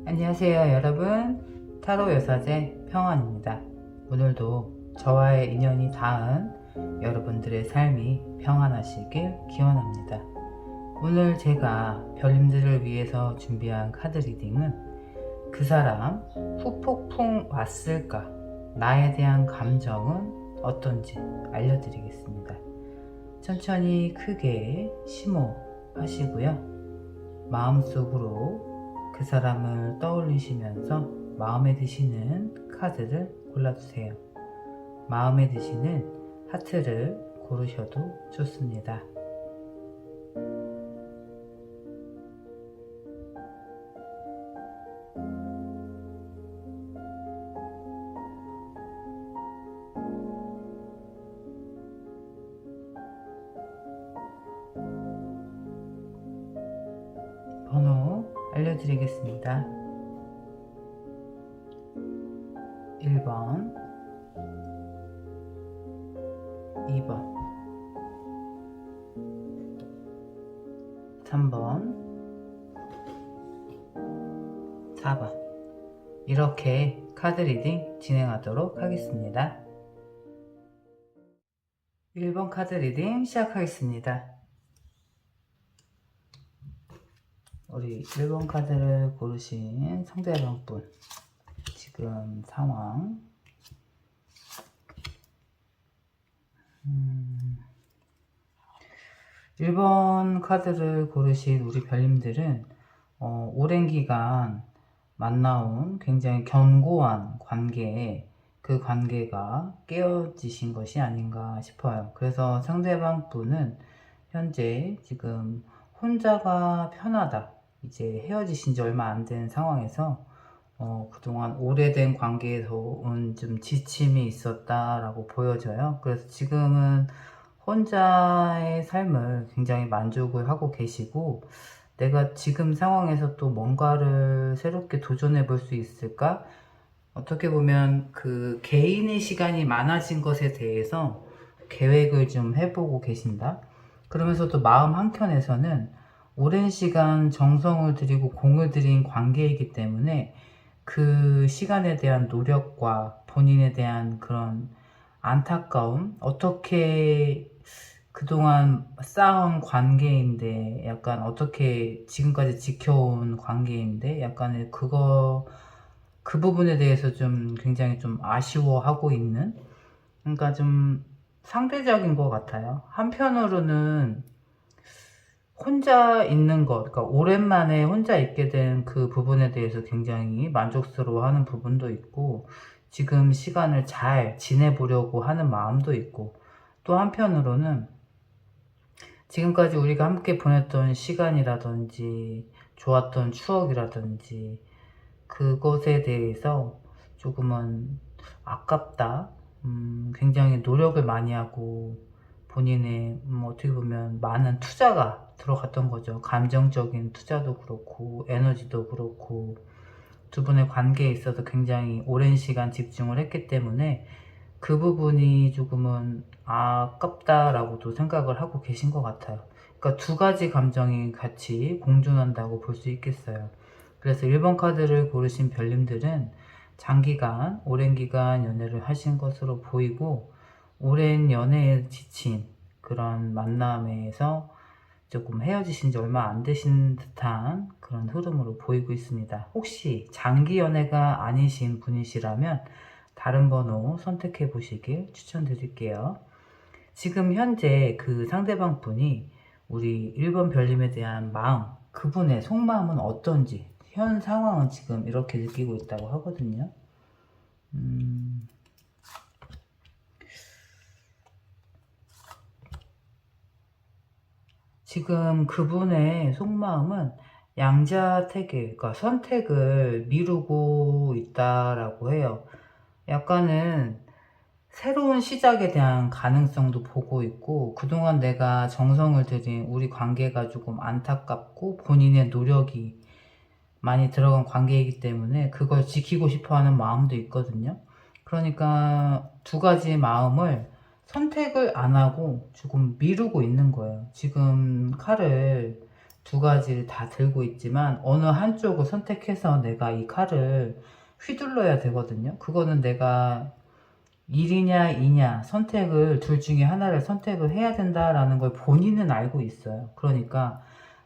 안녕하세요 여러분, 타로 여사제 평안입니다. 오늘도 저와의 인연이 닿은 여러분들의 삶이 평안하시길 기원합니다. 오늘 제가 별님들을 위해서 준비한 카드 리딩은 그 사람 후폭풍 왔을까? 나에 대한 감정은 어떤지 알려드리겠습니다. 천천히 크게 심호하시고요. 마음속으로 그 사람을 떠올리시면서 마음에 드시는 카드를 골라주세요. 마음에 드시는 하트를 고르셔도 좋습니다. 번호 알려드리겠습니다. 1번, 2번, 3번, 4번. 이렇게 카드 리딩 진행하도록 하겠습니다. 1번 카드 리딩 시작하겠습니다. 우리 1번 카드를 고르신 상대방 분, 지금 상황, 1번 카드를 고르신 우리 별님들은 오랜 기간 만나온 굉장히 견고한 관계에 그 관계가 깨어지신 것이 아닌가 싶어요. 그래서 상대방 분은 현재 지금 혼자가 편하다, 이제 헤어지신 지 얼마 안 된 상황에서 그동안 오래된 관계에서 온 좀 지침이 있었다라고 보여져요. 그래서 지금은 혼자의 삶을 굉장히 만족을 하고 계시고, 내가 지금 상황에서 또 뭔가를 새롭게 도전해 볼 수 있을까? 어떻게 보면 그 개인의 시간이 많아진 것에 대해서 계획을 좀 해보고 계신다. 그러면서도 마음 한켠에서는 오랜 시간 정성을 들이고 공을 들인 관계이기 때문에 그 시간에 대한 노력과 본인에 대한 그런 안타까움, 어떻게 그동안 쌓아온 관계인데, 약간 어떻게 지금까지 지켜온 관계인데, 약간의 그 부분에 대해서 좀 굉장히 좀 아쉬워하고 있는, 그러니까 좀 상대적인 것 같아요. 한편으로는 혼자 있는 것, 그러니까 오랜만에 혼자 있게 된 그 부분에 대해서 굉장히 만족스러워하는 부분도 있고, 지금 시간을 잘 지내보려고 하는 마음도 있고, 또 한편으로는 지금까지 우리가 함께 보냈던 시간이라든지 좋았던 추억이라든지 그것에 대해서 조금은 아깝다, 굉장히 노력을 많이 하고 본인의 어떻게 보면 많은 투자가 들어갔던 거죠. 감정적인 투자도 그렇고 에너지도 그렇고 두 분의 관계에 있어서 굉장히 오랜 시간 집중을 했기 때문에 그 부분이 조금은 아깝다라고도 생각을 하고 계신 것 같아요. 그러니까 두 가지 감정이 같이 공존한다고 볼 수 있겠어요. 그래서 1번 카드를 고르신 별님들은 장기간, 오랜 기간 연애를 하신 것으로 보이고, 오랜 연애에 지친 그런 만남에서 조금 헤어지신 지 얼마 안 되신 듯한 그런 흐름으로 보이고 있습니다. 혹시 장기 연애가 아니신 분이시라면 다른 번호 선택해 보시길 추천드릴게요. 지금 현재 그 상대방 분이 우리 1번 별님에 대한 마음, 그분의 속마음은 어떤지, 현 상황은 지금 이렇게 느끼고 있다고 하거든요. 지금 그분의 속마음은 양자택일, 그러니까 선택을 미루고 있다라고 해요. 약간은 새로운 시작에 대한 가능성도 보고 있고, 그동안 내가 정성을 들인 우리 관계가 조금 안타깝고 본인의 노력이 많이 들어간 관계이기 때문에 그걸 지키고 싶어 하는 마음도 있거든요. 그러니까 두 가지 마음을 선택을 안 하고 조금 미루고 있는 거예요. 지금 칼을 두 가지를 다 들고 있지만 어느 한쪽을 선택해서 내가 이 칼을 휘둘러야 되거든요. 그거는 내가 일이냐 이냐 선택을 둘 중에 하나를 선택을 해야 된다라는 걸 본인은 알고 있어요. 그러니까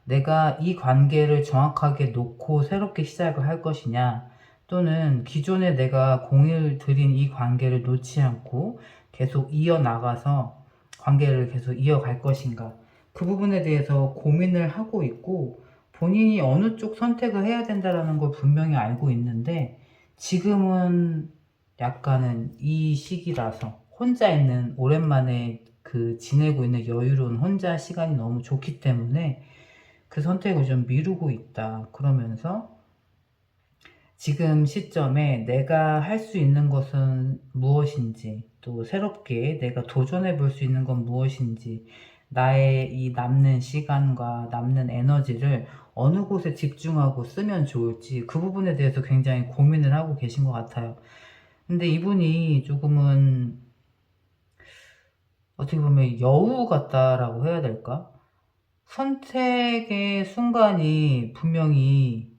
내가 이 관계를 정확하게 놓고 새롭게 시작을 할 것이냐, 또는 기존에 내가 공을 들인 이 관계를 놓지 않고 계속 이어나가서 관계를 계속 이어갈 것인가, 그 부분에 대해서 고민을 하고 있고, 본인이 어느 쪽 선택을 해야 된다라는 걸 분명히 알고 있는데, 지금은 약간은 이 시기라서 혼자 있는, 오랜만에 그 지내고 있는 여유로운 혼자 시간이 너무 좋기 때문에 그 선택을 좀 미루고 있다. 그러면서 지금 시점에 내가 할 수 있는 것은 무엇인지, 또 새롭게 내가 도전해 볼 수 있는 건 무엇인지, 나의 이 남는 시간과 남는 에너지를 어느 곳에 집중하고 쓰면 좋을지, 그 부분에 대해서 굉장히 고민을 하고 계신 것 같아요. 근데 이분이 조금은 어떻게 보면 여우 같다라고 해야 될까? 선택의 순간이 분명히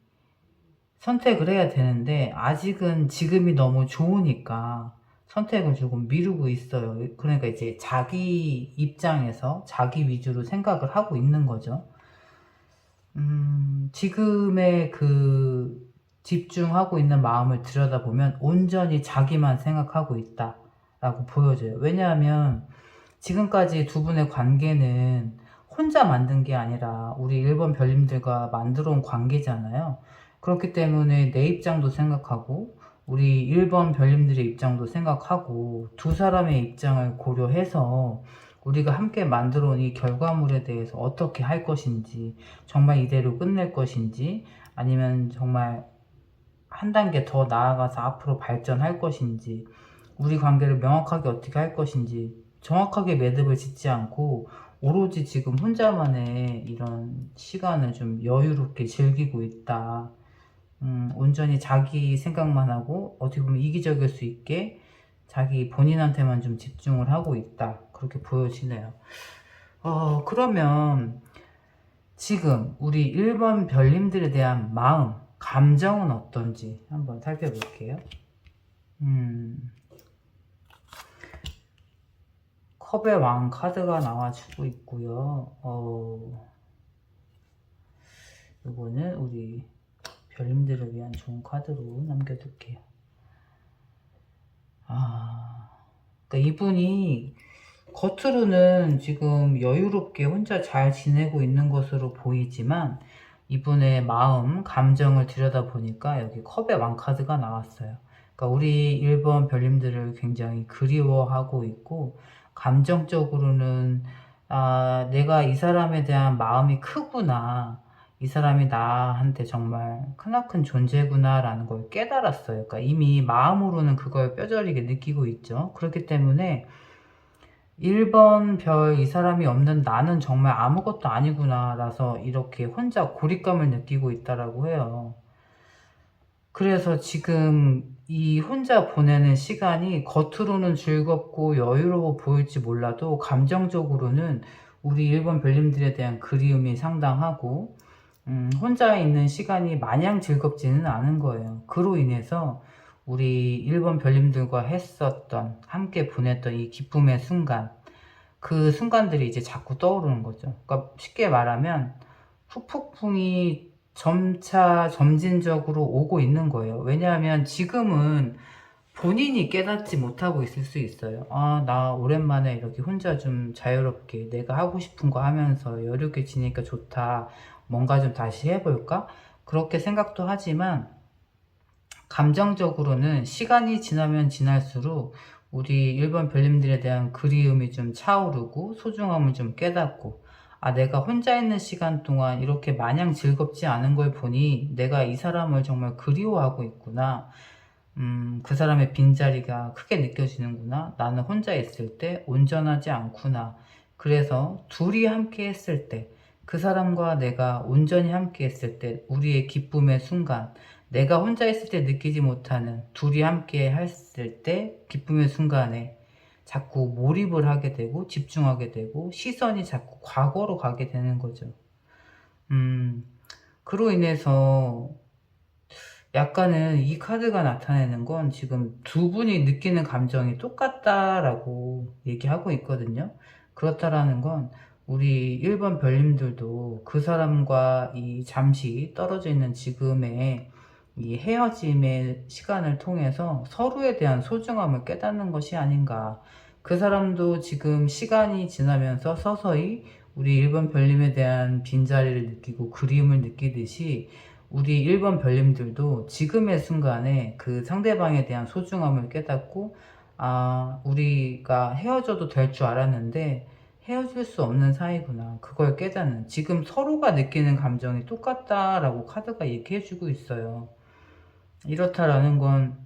선택을 해야 되는데, 아직은 지금이 너무 좋으니까 선택을 조금 미루고 있어요. 그러니까 이제 자기 입장에서 자기 위주로 생각을 하고 있는 거죠. 지금의 그 집중하고 있는 마음을 들여다보면 온전히 자기만 생각하고 있다라고 보여져요. 왜냐하면 지금까지 두 분의 관계는 혼자 만든 게 아니라 우리 일본 별님들과 만들어 온 관계잖아요. 그렇기 때문에 내 입장도 생각하고 우리 일본 별님들의 입장도 생각하고 두 사람의 입장을 고려해서 우리가 함께 만들어 온 이 결과물에 대해서 어떻게 할 것인지, 정말 이대로 끝낼 것인지, 아니면 정말 한 단계 더 나아가서 앞으로 발전할 것인지, 우리 관계를 명확하게 어떻게 할 것인지 정확하게 매듭을 짓지 않고 오로지 지금 혼자만의 이런 시간을 좀 여유롭게 즐기고 있다. 온전히 자기 생각만 하고 어떻게 보면 이기적일 수 있게 자기 본인한테만 좀 집중을 하고 있다. 그렇게 보여지네요. 그러면 지금 우리 1번 별님들에 대한 마음, 감정은 어떤지 한번 살펴볼게요. 컵의 왕 카드가 나와주고 있고요. 이거는 우리 별님들을 위한 좋은 카드로 남겨둘게요. 그러니까 이분이 겉으로는 지금 여유롭게 혼자 잘 지내고 있는 것으로 보이지만, 이분의 마음, 감정을 들여다보니까 여기 컵의 왕 카드가 나왔어요. 그러니까 우리 1번 별님들을 굉장히 그리워하고 있고, 감정적으로는 내가 이 사람에 대한 마음이 크구나, 이 사람이 나한테 정말 크나큰 존재구나 라는 걸 깨달았어요. 그러니까 이미 마음으로는 그걸 뼈저리게 느끼고 있죠. 그렇기 때문에 1번 별, 이 사람이 없는 나는 정말 아무것도 아니구나 라서 이렇게 혼자 고립감을 느끼고 있다라고 해요. 그래서 지금 이 혼자 보내는 시간이 겉으로는 즐겁고 여유로워 보일지 몰라도 감정적으로는 우리 1번 별님들에 대한 그리움이 상당하고, 혼자 있는 시간이 마냥 즐겁지는 않은 거예요. 그로 인해서 우리 1번 별님들과 했었던, 함께 보냈던 이 기쁨의 순간, 그 순간들이 이제 자꾸 떠오르는 거죠. 그러니까 쉽게 말하면 후폭풍이 점차 점진적으로 오고 있는 거예요. 왜냐하면 지금은 본인이 깨닫지 못하고 있을 수 있어요. 나 오랜만에 이렇게 혼자 좀 자유롭게 내가 하고 싶은 거 하면서 여유롭게 지니까 좋다. 뭔가 좀 다시 해볼까? 그렇게 생각도 하지만, 감정적으로는 시간이 지나면 지날수록 우리 1번 별님들에 대한 그리움이 좀 차오르고 소중함을 좀 깨닫고, 내가 혼자 있는 시간 동안 이렇게 마냥 즐겁지 않은 걸 보니 내가 이 사람을 정말 그리워하고 있구나. 그 사람의 빈자리가 크게 느껴지는구나. 나는 혼자 있을 때 온전하지 않구나. 그래서 둘이 함께 했을 때, 그 사람과 내가 온전히 함께 했을 때 우리의 기쁨의 순간, 내가 혼자 있을 때 느끼지 못하는 둘이 함께 했을 때 기쁨의 순간에 자꾸 몰입을 하게 되고 집중하게 되고 시선이 자꾸 과거로 가게 되는 거죠. 그로 인해서 약간은 이 카드가 나타내는 건 지금 두 분이 느끼는 감정이 똑같다라고 얘기하고 있거든요. 그렇다라는 건 우리 1번 별님들도 그 사람과 이 잠시 떨어져 있는 지금의 이 헤어짐의 시간을 통해서 서로에 대한 소중함을 깨닫는 것이 아닌가. 그 사람도 지금 시간이 지나면서 서서히 우리 1번 별님에 대한 빈자리를 느끼고 그리움을 느끼듯이 우리 1번 별님들도 지금의 순간에 그 상대방에 대한 소중함을 깨닫고, 아, 우리가 헤어져도 될 줄 알았는데 헤어질 수 없는 사이구나. 그걸 깨닫는, 지금 서로가 느끼는 감정이 똑같다라고 카드가 얘기해주고 있어요. 이렇다라는 건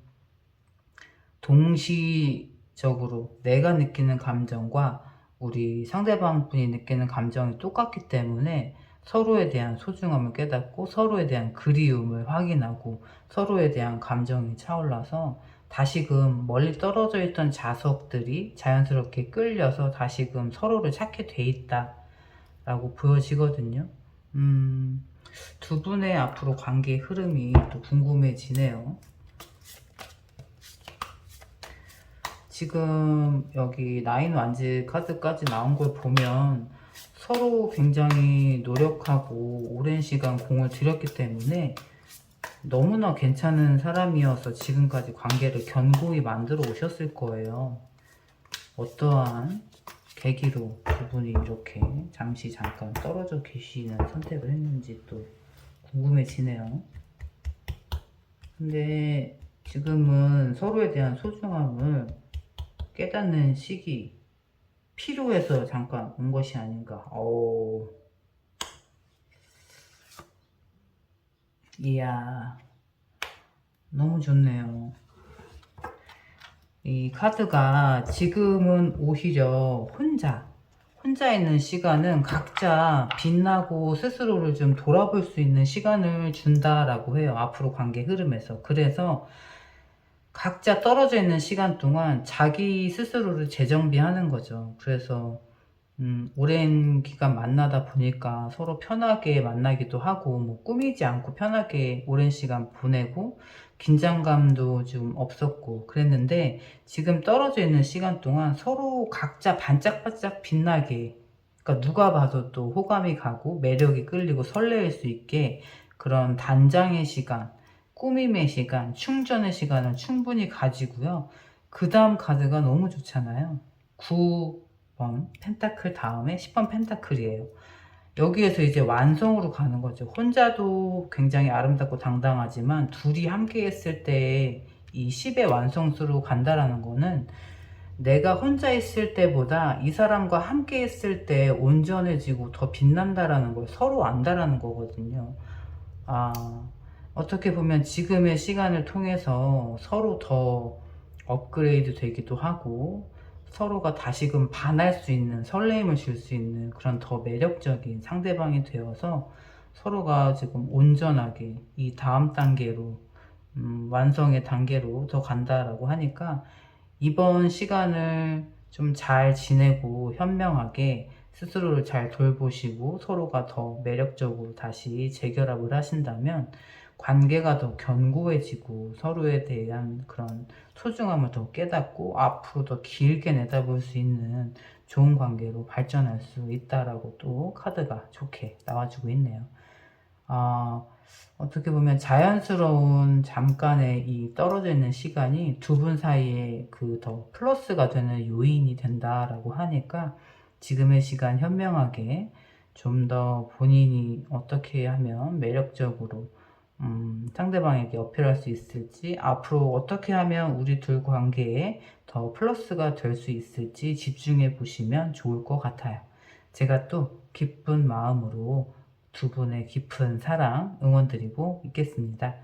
동시적으로 내가 느끼는 감정과 우리 상대방 분이 느끼는 감정이 똑같기 때문에 서로에 대한 소중함을 깨닫고 서로에 대한 그리움을 확인하고 서로에 대한 감정이 차올라서 다시금 멀리 떨어져 있던 자석들이 자연스럽게 끌려서 다시금 서로를 찾게 돼 있다 라고 보여지거든요. 두 분의 앞으로 관계의 흐름이 또 궁금해지네요. 지금 여기 나인 완즈 카드까지 나온 걸 보면 서로 굉장히 노력하고 오랜 시간 공을 들였기 때문에 너무나 괜찮은 사람이어서 지금까지 관계를 견고히 만들어 오셨을 거예요. 어떠한 계기로 두 분이 이렇게 잠깐 떨어져 계시는 선택을 했는지 또 궁금해지네요. 근데 지금은 서로에 대한 소중함을 깨닫는 시기, 필요해서 잠깐 온 것이 아닌가. 이야, 너무 좋네요. 이 카드가 지금은 오히려 혼자 있는 시간은 각자 빛나고 스스로를 좀 돌아볼 수 있는 시간을 준다라고 해요. 앞으로 관계 흐름에서. 그래서 각자 떨어져 있는 시간 동안 자기 스스로를 재정비하는 거죠. 그래서 오랜 기간 만나다 보니까 서로 편하게 만나기도 하고 뭐 꾸미지 않고 편하게 오랜 시간 보내고 긴장감도 좀 없었고 그랬는데 지금 떨어져 있는 시간 동안 서로 각자 반짝반짝 빛나게, 그러니까 누가 봐도 또 호감이 가고 매력이 끌리고 설레일 수 있게 그런 단장의 시간, 꾸밈의 시간, 충전의 시간을 충분히 가지고요. 그 다음 카드가 너무 좋잖아요. 9번 펜타클 다음에 10번 펜타클이에요. 여기에서 이제 완성으로 가는 거죠. 혼자도 굉장히 아름답고 당당하지만 둘이 함께 했을 때 이 10의 완성수로 간다라는 거는 내가 혼자 있을 때보다 이 사람과 함께 했을 때 온전해지고 더 빛난다라는 걸 서로 안다라는 거거든요. 아, 어떻게 보면 지금의 시간을 통해서 서로 더 업그레이드 되기도 하고 서로가 다시금 반할 수 있는, 설레임을 줄 수 있는 그런 더 매력적인 상대방이 되어서 서로가 지금 온전하게 이 다음 단계로 완성의 단계로 더 간다라고 하니까 이번 시간을 좀 잘 지내고 현명하게 스스로를 잘 돌보시고 서로가 더 매력적으로 다시 재결합을 하신다면 관계가 더 견고해지고 서로에 대한 그런 소중함을 더 깨닫고 앞으로 더 길게 내다볼 수 있는 좋은 관계로 발전할 수 있다라고 또 카드가 좋게 나와주고 있네요. 어떻게 보면 자연스러운 잠깐의 이 떨어져 있는 시간이 두 분 사이에 그 더 플러스가 되는 요인이 된다라고 하니까 지금의 시간 현명하게 좀 더 본인이 어떻게 하면 매력적으로 상대방에게 어필할 수 있을지, 앞으로 어떻게 하면 우리 둘 관계에 더 플러스가 될 수 있을지 집중해 보시면 좋을 것 같아요. 제가 또 기쁜 마음으로 두 분의 깊은 사랑 응원드리고 있겠습니다.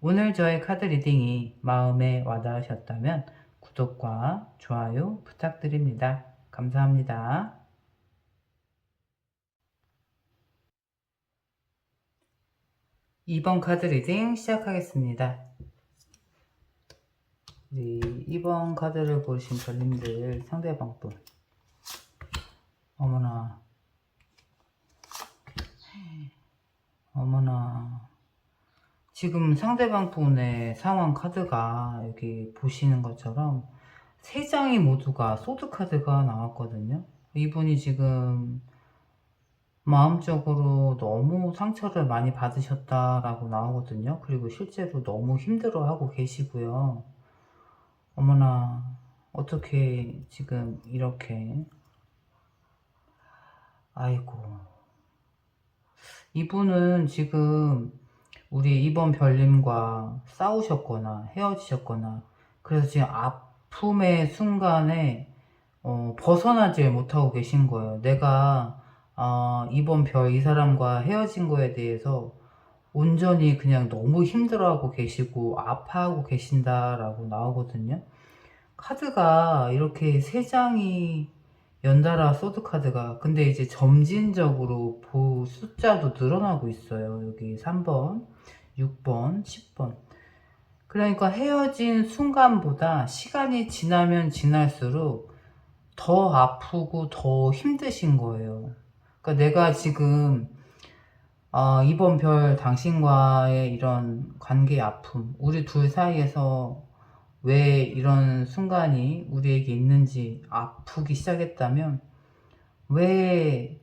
오늘 저의 카드 리딩이 마음에 와닿으셨다면 구독과 좋아요 부탁드립니다. 감사합니다. 2번 카드 리딩 시작하겠습니다. 우리 2번 카드를 보신 별님들 상대방 분, 어머나, 어머나. 지금 상대방 분의 상황 카드가 여기 보시는 것처럼 세 장이 모두가 소드 카드가 나왔거든요. 이분이 지금 마음적으로 너무 상처를 많이 받으셨다라고 나오거든요. 그리고 실제로 너무 힘들어하고 계시고요. 어머나, 어떻게 지금 이렇게, 아이고. 이분은 지금 우리 이번 별님과 싸우셨거나 헤어지셨거나, 그래서 지금 아픔의 순간에 벗어나질 못하고 계신 거예요. 내가 이번 별 이 사람과 헤어진 거에 대해서 온전히 그냥 너무 힘들어하고 계시고 아파하고 계신다라고 나오거든요. 카드가 이렇게 세 장이 연달아 소드 카드가, 근데 이제 점진적으로 숫자도 늘어나고 있어요. 여기 3번, 6번, 10번. 그러니까 헤어진 순간보다 시간이 지나면 지날수록 더 아프고 더 힘드신 거예요. 그러니까 내가 지금 이번 별 당신과의 이런 관계의 아픔, 우리 둘 사이에서 왜 이런 순간이 우리에게 있는지 아프기 시작했다면, 왜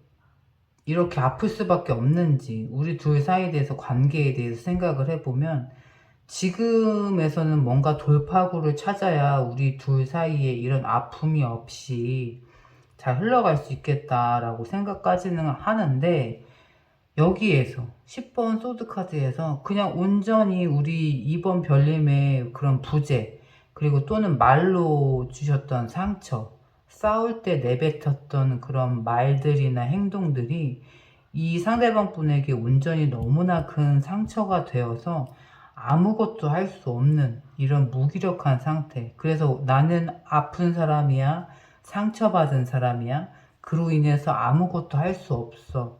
이렇게 아플 수밖에 없는지, 우리 둘 사이에 대해서, 관계에 대해서 생각을 해보면 지금에서는 뭔가 돌파구를 찾아야 우리 둘 사이에 이런 아픔이 없이 잘 흘러갈 수 있겠다라고 생각까지는 하는데, 여기에서 10번 소드카드에서 그냥 온전히 우리 이번 별님의 그런 부재, 그리고 또는 말로 주셨던 상처, 싸울 때 내뱉었던 그런 말들이나 행동들이 이 상대방 분에게 온전히 너무나 큰 상처가 되어서 아무것도 할 수 없는 이런 무기력한 상태. 그래서 나는 아픈 사람이야, 상처받은 사람이야, 그로 인해서 아무것도 할 수 없어,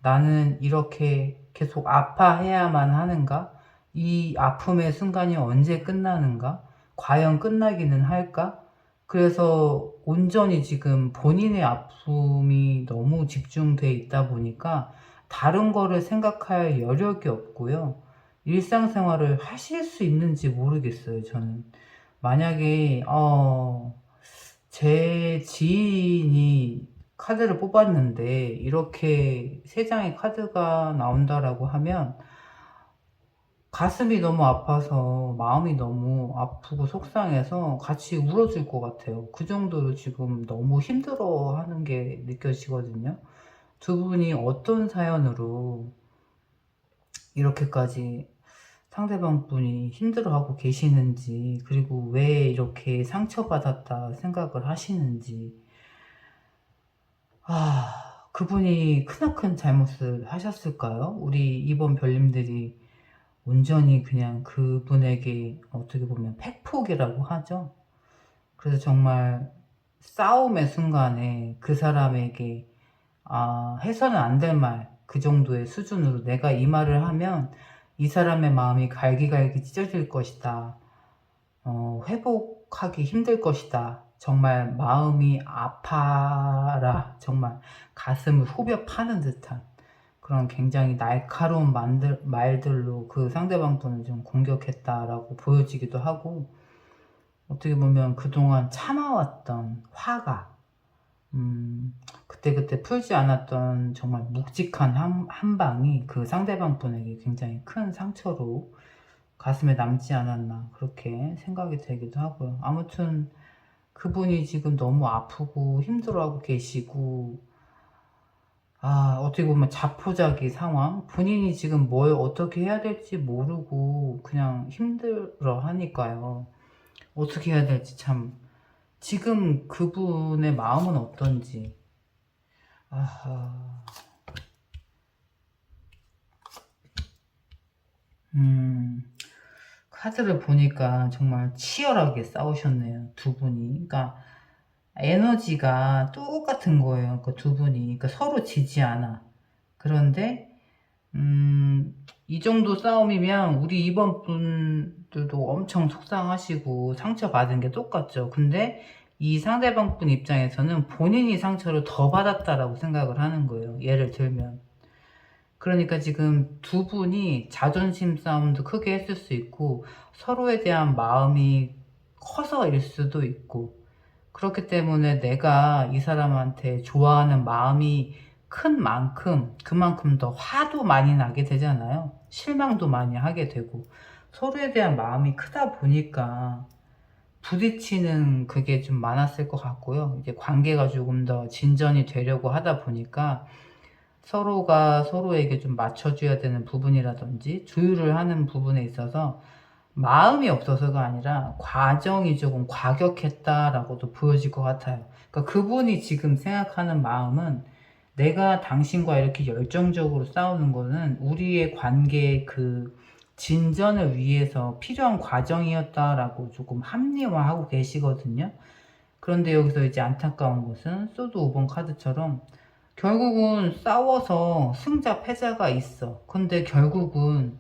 나는 이렇게 계속 아파해야만 하는가? 이 아픔의 순간이 언제 끝나는가? 과연 끝나기는 할까? 그래서 온전히 지금 본인의 아픔이 너무 집중돼 있다 보니까 다른 거를 생각할 여력이 없고요. 일상생활을 하실 수 있는지 모르겠어요, 저는. 만약에 제 지인이 카드를 뽑았는데 이렇게 세 장의 카드가 나온다라고 하면 가슴이 너무 아파서 마음이 너무 아프고 속상해서 같이 울어줄 것 같아요. 그 정도로 지금 너무 힘들어 하는 게 느껴지거든요. 두 분이 어떤 사연으로 이렇게까지 상대방 분이 힘들어하고 계시는지, 그리고 왜 이렇게 상처받았다 생각을 하시는지, 그분이 크나큰 잘못을 하셨을까요? 우리 이번 별님들이 온전히 그냥 그분에게 어떻게 보면 팩폭이라고 하죠. 그래서 정말 싸움의 순간에 그 사람에게 해서는 안 될 말, 그 정도의 수준으로 내가 이 말을 하면 이 사람의 마음이 갈기갈기 찢어질 것이다. 회복하기 힘들 것이다. 정말 마음이 아파라. 정말 가슴을 후벼 파는 듯한 그런 굉장히 날카로운 말들로 그 상대방 분을 좀 공격했다라고 보여지기도 하고, 어떻게 보면 그동안 참아왔던 화가, 그때 풀지 않았던 정말 묵직한 한 방이 그 상대방 분에게 굉장히 큰 상처로 가슴에 남지 않았나, 그렇게 생각이 되기도 하고요. 아무튼 그분이 지금 너무 아프고 힘들어하고 계시고, 어떻게 보면 자포자기 상황, 본인이 지금 뭘 어떻게 해야 될지 모르고 그냥 힘들어 하니까요. 어떻게 해야 될지 참, 지금 그분의 마음은 어떤지. 아하. 카드를 보니까 정말 치열하게 싸우셨네요, 두 분이. 그러니까 에너지가 똑같은 거예요. 그 두 분이. 그러니까 서로 지지 않아. 그런데 이 정도 싸움이면 우리 이번 분들도 엄청 속상하시고 상처받은 게 똑같죠. 근데 이 상대방 분 입장에서는 본인이 상처를 더 받았다라고 생각을 하는 거예요. 예를 들면 그러니까 지금 두 분이 자존심 싸움도 크게 했을 수 있고 서로에 대한 마음이 커서일 수도 있고, 그렇기 때문에 내가 이 사람한테 좋아하는 마음이 큰 만큼 그만큼 더 화도 많이 나게 되잖아요. 실망도 많이 하게 되고, 서로에 대한 마음이 크다 보니까 부딪히는 그게 좀 많았을 것 같고요. 이제 관계가 조금 더 진전이 되려고 하다 보니까 서로가 서로에게 좀 맞춰줘야 되는 부분이라든지 조율을 하는 부분에 있어서 마음이 없어서가 아니라 과정이 조금 과격했다라고도 보여질 것 같아요. 그러니까 그분이 지금 생각하는 마음은 내가 당신과 이렇게 열정적으로 싸우는 거는 우리의 관계의 그 진전을 위해서 필요한 과정이었다라고 조금 합리화하고 계시거든요. 그런데 여기서 이제 안타까운 것은 소드 5번 카드처럼 결국은 싸워서 승자 패자가 있어. 근데 결국은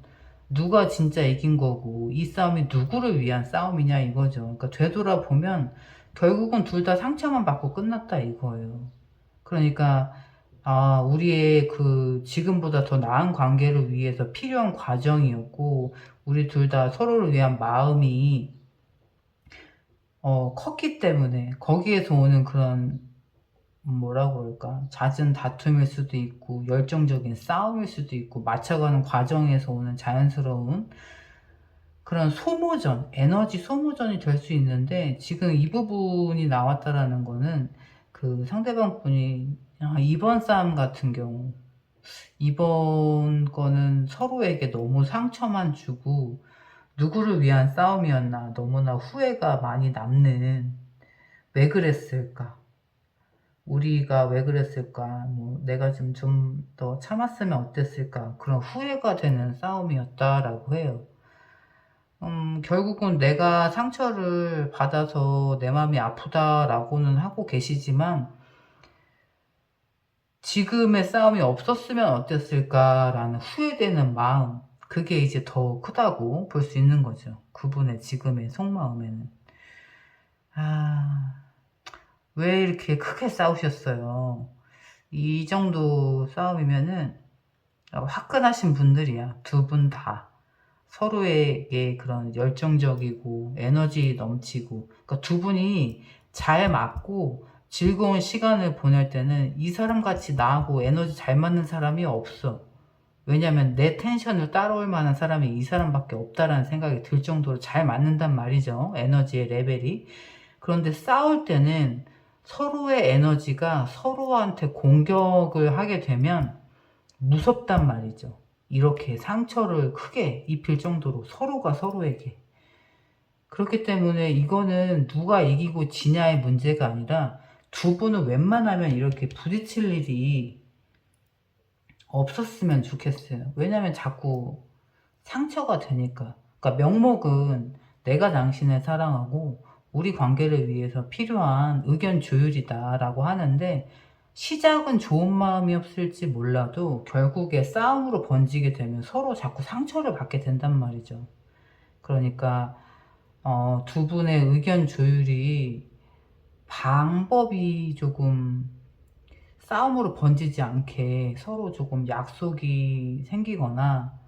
누가 진짜 이긴 거고 이 싸움이 누구를 위한 싸움이냐 이거죠. 그러니까 되돌아보면 결국은 둘 다 상처만 받고 끝났다 이거예요. 그러니까 우리의 그 지금보다 더 나은 관계를 위해서 필요한 과정이었고, 우리 둘 다 서로를 위한 마음이 컸기 때문에 거기에서 오는 그런 뭐라고 그럴까, 잦은 다툼일 수도 있고 열정적인 싸움일 수도 있고 맞춰가는 과정에서 오는 자연스러운 그런 소모전, 에너지 소모전이 될 수 있는데, 지금 이 부분이 나왔다라는 거는 그 상대방 분이 이번 싸움 같은 경우, 이번 거는 서로에게 너무 상처만 주고 누구를 위한 싸움이었나 너무나 후회가 많이 남는, 왜 그랬을까? 우리가 왜 그랬을까? 뭐 내가 좀 더 참았으면 어땠을까? 그런 후회가 되는 싸움이었다라고 해요. 결국은 내가 상처를 받아서 내 마음이 아프다라고는 하고 계시지만 지금의 싸움이 없었으면 어땠을까라는 후회되는 마음, 그게 이제 더 크다고 볼 수 있는 거죠. 그분의 지금의 속마음에는. 왜 이렇게 크게 싸우셨어요? 이 정도 싸움이면은 화끈하신 분들이야. 두 분 다. 서로에게 그런 열정적이고 에너지 넘치고, 그러니까 두 분이 잘 맞고 즐거운 시간을 보낼 때는 이 사람 같이 나하고 에너지 잘 맞는 사람이 없어. 왜냐면 내 텐션을 따라올 만한 사람이 이 사람밖에 없다라는 생각이 들 정도로 잘 맞는단 말이죠. 에너지의 레벨이. 그런데 싸울 때는 서로의 에너지가 서로한테 공격을 하게 되면 무섭단 말이죠. 이렇게 상처를 크게 입힐 정도로 서로가 서로에게. 그렇기 때문에 이거는 누가 이기고 지냐의 문제가 아니라 두 분은 웬만하면 이렇게 부딪힐 일이 없었으면 좋겠어요. 왜냐면 자꾸 상처가 되니까. 그러니까 명목은 내가 당신을 사랑하고 우리 관계를 위해서 필요한 의견 조율이다 라고 하는데, 시작은 좋은 마음이었을지 몰라도 결국에 싸움으로 번지게 되면 서로 자꾸 상처를 받게 된단 말이죠. 그러니까 두 분의 의견 조율이 방법이 조금 싸움으로 번지지 않게 서로 조금 약속이 생기거나,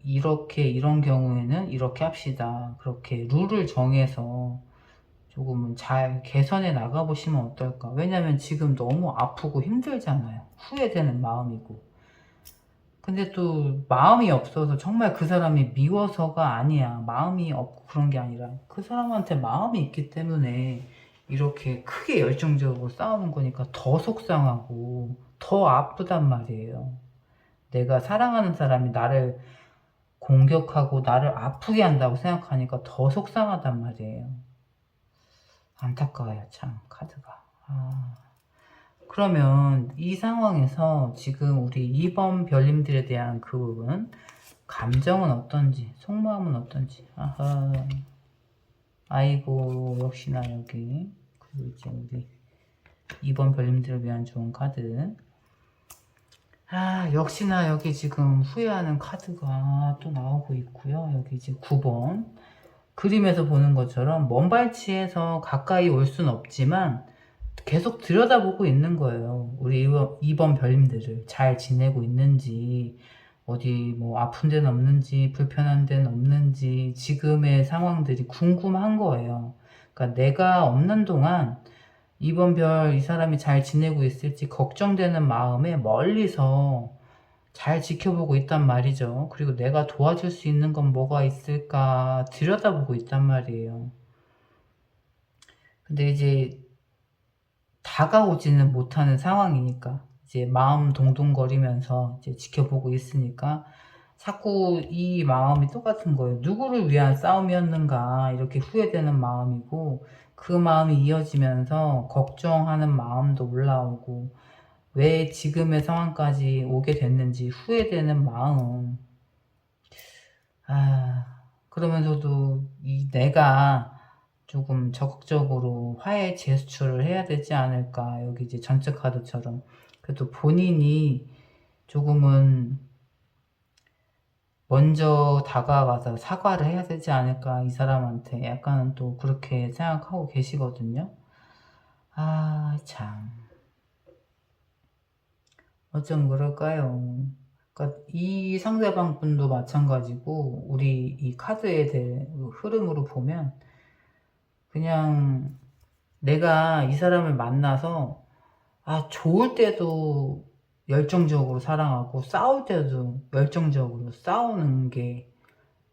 이렇게 이런 경우에는 이렇게 합시다, 그렇게 룰을 정해서 조금은 잘 개선해 나가보시면 어떨까. 왜냐면 지금 너무 아프고 힘들잖아요. 후회되는 마음이고. 근데 또 마음이 없어서, 정말 그 사람이 미워서가 아니야. 마음이 없고 그런 게 아니라 그 사람한테 마음이 있기 때문에 이렇게 크게 열정적으로 싸우는 거니까 더 속상하고 더 아프단 말이에요. 내가 사랑하는 사람이 나를 공격하고 나를 아프게 한다고 생각하니까 더 속상하단 말이에요. 안타까워요, 참, 카드가. 그러면 이 상황에서 지금 우리 2번 별님들에 대한 그 부분, 감정은 어떤지, 속마음은 어떤지. 아이고, 역시나 여기. 그리고 이제 우리 2번 별님들을 위한 좋은 카드. 역시나 여기 지금 후회하는 카드가 또 나오고 있고요. 여기 이제 9번. 그림에서 보는 것처럼 먼 발치에서 가까이 올 순 없지만 계속 들여다보고 있는 거예요. 우리 이번 별님들을 잘 지내고 있는지, 어디 뭐 아픈 데는 없는지, 불편한 데는 없는지, 지금의 상황들이 궁금한 거예요. 그러니까 내가 없는 동안 이번 별 이 사람이 잘 지내고 있을지 걱정되는 마음에 멀리서 잘 지켜보고 있단 말이죠. 그리고 내가 도와줄 수 있는 건 뭐가 있을까 들여다보고 있단 말이에요. 근데 이제 다가오지는 못하는 상황이니까 이제 마음 동동거리면서 이제 지켜보고 있으니까 자꾸 이 마음이 똑같은 거예요. 누구를 위한 싸움이었는가 이렇게 후회되는 마음이고, 그 마음이 이어지면서 걱정하는 마음도 올라오고, 왜 지금의 상황까지 오게 됐는지 후회되는 마음. 그러면서도 내가 조금 적극적으로 화해 제스처를 해야 되지 않을까. 여기 이제 전체 카드처럼. 그래도 본인이 조금은 먼저 다가가서 사과를 해야 되지 않을까. 이 사람한테. 약간 또 그렇게 생각하고 계시거든요. 참. 어쩜 그럴까요? 그러니까 이 상대방 분도 마찬가지고, 우리 이 카드에 대해 흐름으로 보면 그냥 내가 이 사람을 만나서 좋을 때도 열정적으로 사랑하고 싸울 때도 열정적으로 싸우는 게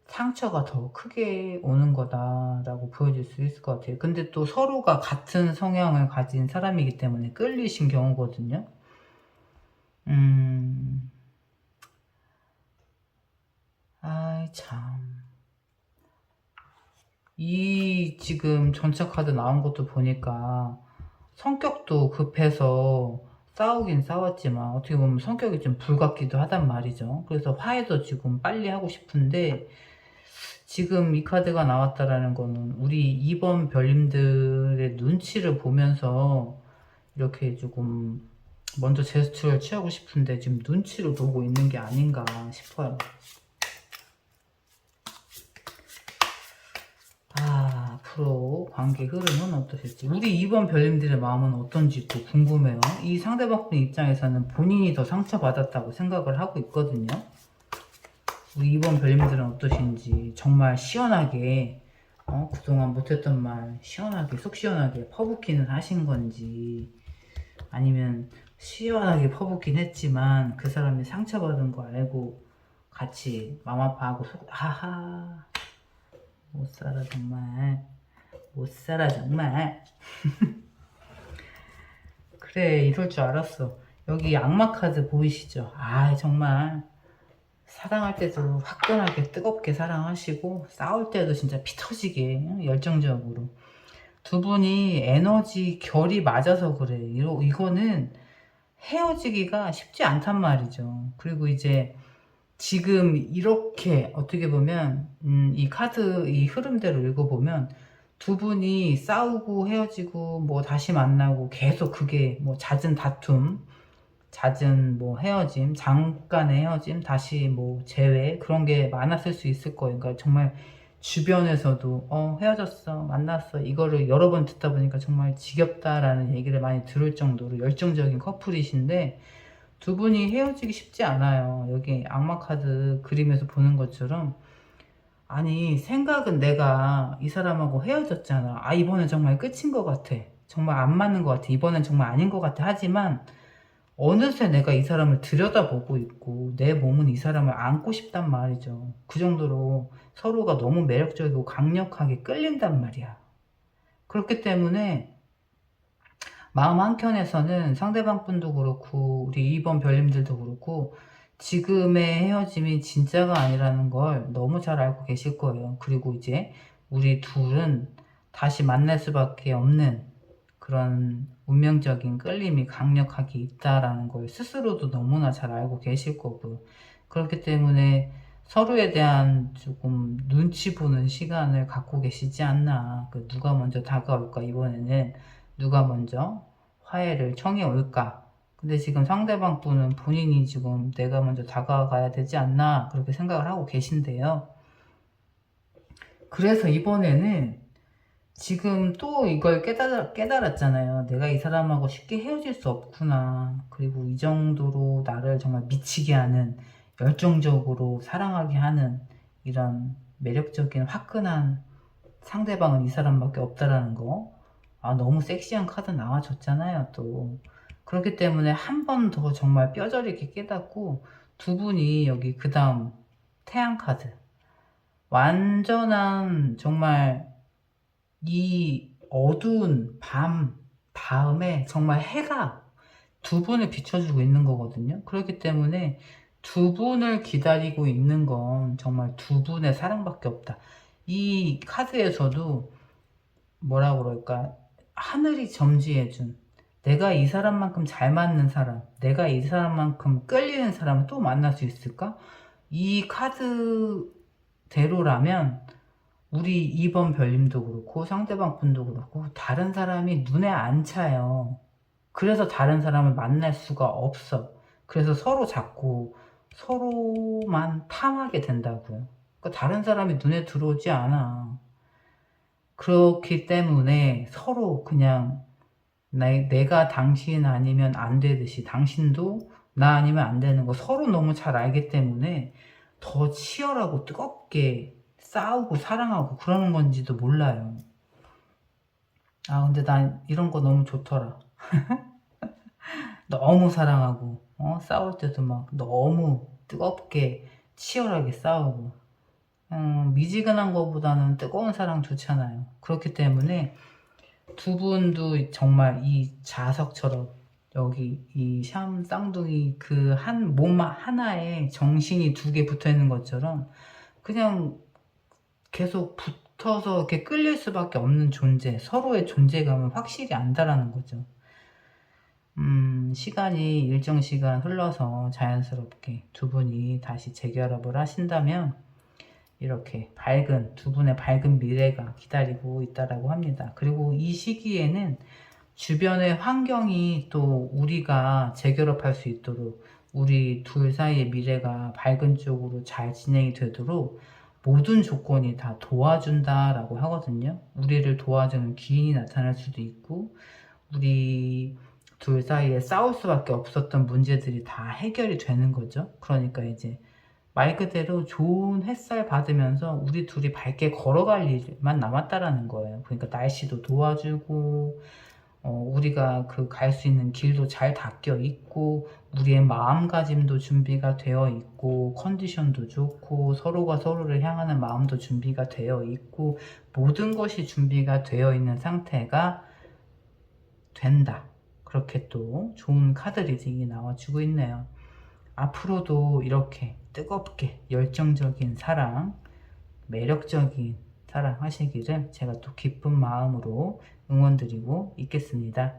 상처가 더 크게 오는 거다라고 보여질 수 있을 것 같아요. 근데 또 서로가 같은 성향을 가진 사람이기 때문에 끌리신 경우거든요. 참. 이 지금 전체 카드 나온 것도 보니까 성격도 급해서 싸우긴 싸웠지만 어떻게 보면 성격이 좀 불같기도 하단 말이죠. 그래서 화해도 지금 빨리 하고 싶은데, 지금 이 카드가 나왔다라는 거는 우리 2번 별님들의 눈치를 보면서 이렇게 조금 먼저 제스처를 취하고 싶은데 지금 눈치를 보고 있는 게 아닌가 싶어요. 앞으로 관계 흐름은 어떠실지, 우리 2번 별님들의 마음은 어떤지 또 궁금해요. 이 상대방 분 입장에서는 본인이 더 상처받았다고 생각을 하고 있거든요. 우리 2번 별님들은 어떠신지, 정말 시원하게 그동안 못했던 말 시원하게 속 시원하게 퍼붓기는 하신 건지, 아니면 시원하게 퍼붓긴 했지만 그 사람이 상처받은 거 알고 같이 맘 아파하고 하하 못살아 정말, 못살아 정말. 그래, 이럴 줄 알았어. 여기 악마 카드 보이시죠? 정말 사랑할 때도 화끈하게 뜨겁게 사랑하시고, 싸울 때도 진짜 피 터지게 열정적으로. 두 분이 에너지 결이 맞아서 그래. 이거는 헤어지기가 쉽지 않단 말이죠. 그리고 이제 지금 이렇게 어떻게 보면 이 카드 이 흐름대로 읽어보면 두 분이 싸우고 헤어지고 뭐 다시 만나고 계속 그게 뭐 잦은 다툼, 잦은 뭐 헤어짐, 잠깐의 헤어짐, 다시 뭐 재회, 그런 게 많았을 수 있을 거예요. 그러니까 정말 주변에서도 헤어졌어, 만났어, 이거를 여러 번 듣다 보니까 정말 지겹다라는 얘기를 많이 들을 정도로 열정적인 커플이신데, 두 분이 헤어지기 쉽지 않아요. 여기 악마 카드 그림에서 보는 것처럼, 아니 생각은 내가 이 사람하고 헤어졌잖아, 이번엔 정말 끝인 것 같아, 정말 안 맞는 것 같아, 이번엔 정말 아닌 것 같아, 하지만 어느새 내가 이 사람을 들여다보고 있고 내 몸은 이 사람을 안고 싶단 말이죠. 그 정도로 서로가 너무 매력적이고 강력하게 끌린단 말이야. 그렇기 때문에 마음 한켠에서는 상대방 분도 그렇고 우리 2번 별님들도 그렇고 지금의 헤어짐이 진짜가 아니라는 걸 너무 잘 알고 계실 거예요. 그리고 이제 우리 둘은 다시 만날 수밖에 없는 그런 운명적인 끌림이 강력하게 있다라는 걸 스스로도 너무나 잘 알고 계실 거고요. 그렇기 때문에 서로에 대한 조금 눈치 보는 시간을 갖고 계시지 않나. 누가 먼저 다가올까, 이번에는 누가 먼저 화해를 청해 올까. 근데 지금 상대방 분은 본인이 지금 내가 먼저 다가가야 되지 않나 그렇게 생각을 하고 계신데요. 그래서 이번에는 지금 또 이걸 깨달았잖아요. 내가 이 사람하고 쉽게 헤어질 수 없구나. 그리고 이 정도로 나를 정말 미치게 하는, 열정적으로 사랑하게 하는 이런 매력적인 화끈한 상대방은 이 사람밖에 없다라는 거. 아, 너무 섹시한 카드 나와줬잖아요, 또. 그렇기 때문에 한 번 더 정말 뼈저리게 깨닫고, 두 분이 여기 그 다음 태양 카드. 완전한 정말 이 어두운 밤 다음에 정말 해가 두 분을 비춰주고 있는 거거든요. 그렇기 때문에 두 분을 기다리고 있는 건 정말 두 분의 사랑밖에 없다. 이 카드에서도 뭐라 그럴까, 하늘이 점지해준, 내가 이 사람만큼 잘 맞는 사람, 내가 이 사람만큼 끌리는 사람을 또 만날 수 있을까? 이 카드대로라면 우리 2번 별님도 그렇고 상대방 분도 그렇고 다른 사람이 눈에 안 차요. 그래서 다른 사람을 만날 수가 없어. 그래서 서로 자꾸 서로만 탐하게 된다고요. 그러니까 다른 사람이 눈에 들어오지 않아. 그렇기 때문에 서로 그냥 내가 당신 아니면 안 되듯이 당신도 나 아니면 안 되는 거 서로 너무 잘 알기 때문에 더 치열하고 뜨겁게 싸우고 사랑하고 그러는 건지도 몰라요. 아, 근데 난 이런 거 너무 좋더라. 너무 사랑하고 싸울 때도 막 너무 뜨겁게 치열하게 싸우고, 미지근한 거보다는 뜨거운 사랑 좋잖아요. 그렇기 때문에 두 분도 정말 이 자석처럼 여기 이 샴 쌍둥이 그 한 몸 하나에 정신이 두 개 붙어 있는 것처럼 그냥 계속 붙어서 이렇게 끌릴 수밖에 없는 존재, 서로의 존재감을 확실히 안다라는 거죠. 시간이 일정 시간 흘러서 자연스럽게 두 분이 다시 재결합을 하신다면 이렇게 밝은, 두 분의 밝은 미래가 기다리고 있다라고 합니다. 그리고 이 시기에는 주변의 환경이 또 우리가 재결합할 수 있도록, 우리 둘 사이의 미래가 밝은 쪽으로 잘 진행이 되도록 모든 조건이 다 도와준다라고 하거든요. 우리를 도와주는 기인이 나타날 수도 있고, 우리 둘 사이에 싸울 수밖에 없었던 문제들이 다 해결이 되는 거죠. 그러니까 이제 말 그대로 좋은 햇살 받으면서 우리 둘이 밝게 걸어갈 일만 남았다라는 거예요. 그러니까 날씨도 도와주고, 우리가 그 갈 수 있는 길도 잘 닦여 있고, 우리의 마음가짐도 준비가 되어 있고, 컨디션도 좋고, 서로가 서로를 향하는 마음도 준비가 되어 있고, 모든 것이 준비가 되어 있는 상태가 된다. 그렇게 또 좋은 카드 리딩이 나와주고 있네요. 앞으로도 이렇게 뜨겁게 열정적인 사랑, 매력적인 사랑 하시기를 제가 또 기쁜 마음으로 응원드리고 있겠습니다.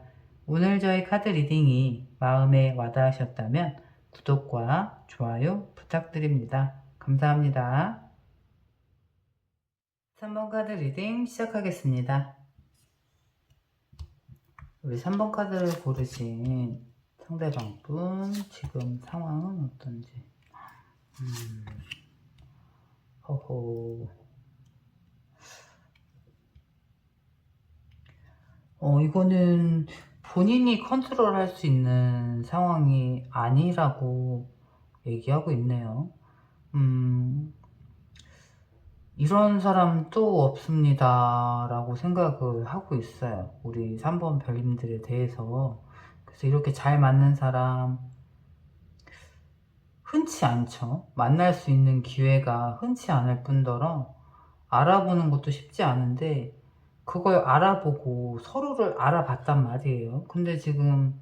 오늘 저희 카드 리딩이 마음에 와닿으셨다면 구독과 좋아요 부탁드립니다. 감사합니다. 3번 카드 리딩 시작하겠습니다. 우리 3번 카드를 고르신 상대방분 지금 상황은 어떤지. 허호. 이거는 본인이 컨트롤할 수 있는 상황이 아니라고 얘기하고 있네요. 이런 사람 또 없습니다 라고 생각을 하고 있어요, 우리 3번 별님들에 대해서. 그래서 이렇게 잘 맞는 사람 흔치 않죠. 만날 수 있는 기회가 흔치 않을 뿐더러 알아보는 것도 쉽지 않은데 그걸 알아보고 서로를 알아봤단 말이에요. 근데 지금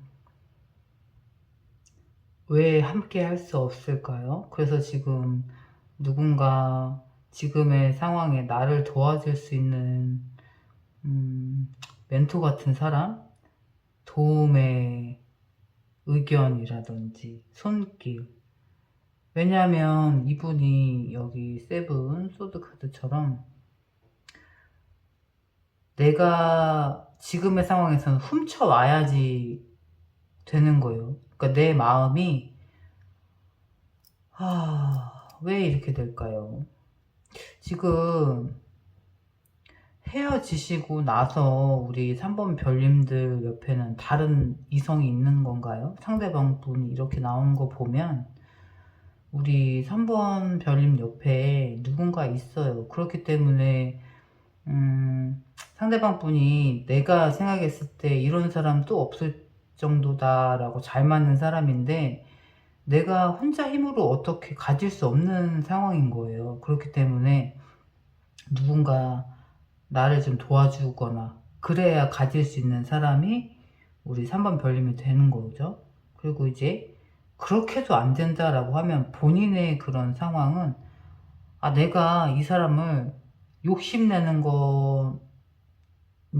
왜 함께 할 수 없을까요? 그래서 지금 누군가 지금의 상황에 나를 도와줄 수 있는 멘토 같은 사람? 도움의 의견이라든지 손길. 왜냐하면 이분이 여기 세븐 소드 카드처럼 내가 지금의 상황에서는 훔쳐와야지 되는 거예요. 그러니까 내 마음이 왜 이렇게 될까요? 지금 헤어지시고 나서 우리 3번 별님들 옆에는 다른 이성이 있는 건가요? 상대방 분이 이렇게 나오는 거 보면 우리 3번 별님 옆에 누군가 있어요. 그렇기 때문에 상대방 분이 내가 생각했을 때 이런 사람 또 없을 정도다라고 잘 맞는 사람인데 내가 혼자 힘으로 어떻게 가질 수 없는 상황인 거예요. 그렇기 때문에 누군가 나를 좀 도와주거나 그래야 가질 수 있는 사람이 우리 3번 별님이 되는 거죠. 그리고 이제 그렇게도 안 된다라고 하면 본인의 그런 상황은 내가 이 사람을 욕심내는 건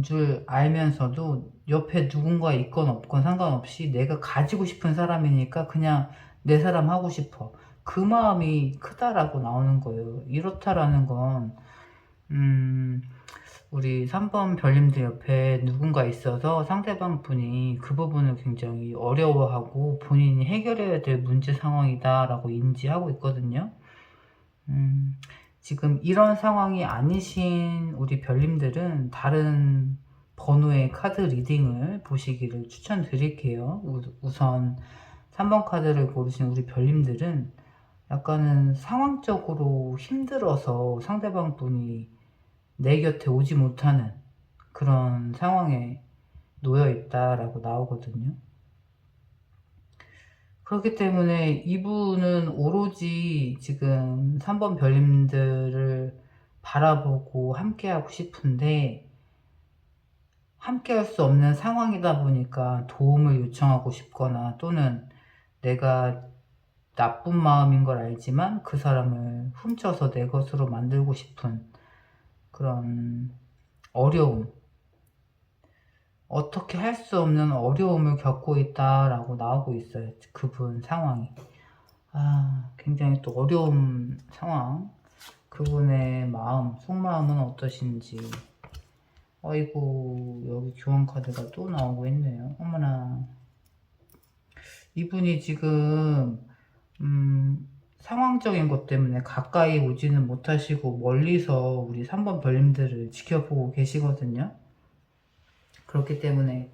줄 알면서도 옆에 누군가 있건 없건 상관없이 내가 가지고 싶은 사람이니까 그냥 내 사람 하고 싶어. 그 마음이 크다라고 나오는 거예요. 이렇다라는 건 우리 3번 별님들 옆에 누군가 있어서 상대방 분이 그 부분을 굉장히 어려워하고 본인이 해결해야 될 문제 상황이다 라고 인지하고 있거든요. 지금 이런 상황이 아니신 우리 별님들은 다른 번호의 카드 리딩을 보시기를 추천드릴게요. 우선 3번 카드를 고르신 우리 별님들은 약간은 상황적으로 힘들어서 상대방 분이 내 곁에 오지 못하는 그런 상황에 놓여 있다라고 나오거든요. 그렇기 때문에 이분은 오로지 지금 3번 별님들을 바라보고 함께하고 싶은데 함께할 수 없는 상황이다 보니까 도움을 요청하고 싶거나 또는 내가 나쁜 마음인 걸 알지만 그 사람을 훔쳐서 내 것으로 만들고 싶은 그런 어려움, 어떻게 할 수 없는 어려움을 겪고 있다라고 나오고 있어요. 그분 상황이. 굉장히 또 어려운 상황. 그분의 마음, 속마음은 어떠신지. 어이구, 여기 교환 카드가 또 나오고 있네요. 어머나. 이분이 지금 상황적인 것 때문에 가까이 오지는 못하시고 멀리서 우리 3번 별님들을 지켜보고 계시거든요. 그렇기 때문에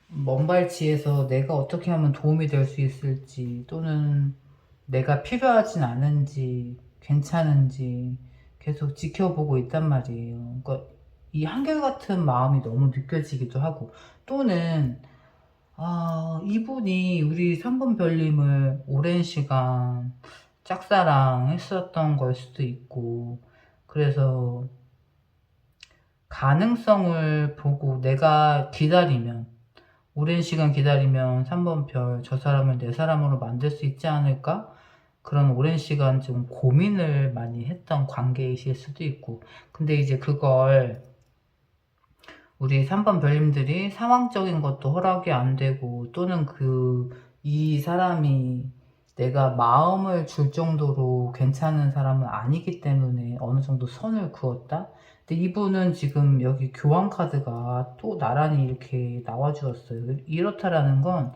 먼 발치에서 내가 어떻게 하면 도움이 될 수 있을지 또는 내가 필요하진 않은지 괜찮은지 계속 지켜보고 있단 말이에요. 그러니까 이 한결같은 마음이 너무 느껴지기도 하고 또는 이분이 우리 3번 별님을 오랜 시간 짝사랑했었던 걸 수도 있고 그래서 가능성을 보고 내가 기다리면 오랜 시간 기다리면 3번 별 저 사람을 내 사람으로 만들 수 있지 않을까? 그런 오랜 시간 좀 고민을 많이 했던 관계이실 수도 있고 근데 이제 그걸 우리 3번 별님들이 상황적인 것도 허락이 안 되고 또는 이 사람이 내가 마음을 줄 정도로 괜찮은 사람은 아니기 때문에 어느 정도 선을 그었다? 근데 이분은 지금 여기 교환 카드가 또 나란히 이렇게 나와주었어요. 이렇다라는 건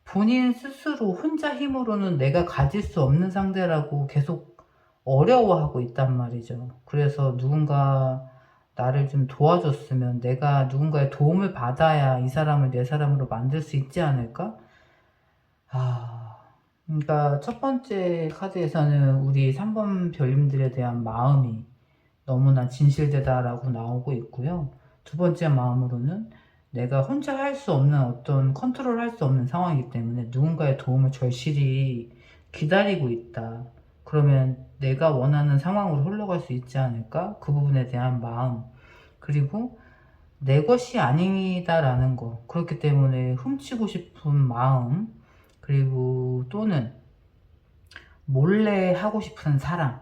본인 스스로 혼자 힘으로는 내가 가질 수 없는 상대라고 계속 어려워하고 있단 말이죠. 그래서 누군가 나를 좀 도와줬으면 내가 누군가의 도움을 받아야 이 사람을 내 사람으로 만들 수 있지 않을까? 그러니까 첫 번째 카드에서는 우리 3번 별님들에 대한 마음이 너무나 진실되다라고 나오고 있고요. 두 번째 마음으로는 내가 혼자 할 수 없는 어떤 컨트롤 할 수 없는 상황이기 때문에 누군가의 도움을 절실히 기다리고 있다. 그러면 내가 원하는 상황으로 흘러갈 수 있지 않을까? 그 부분에 대한 마음. 그리고 내 것이 아니다라는 거. 그렇기 때문에 훔치고 싶은 마음. 그리고 또는 몰래 하고 싶은 사랑.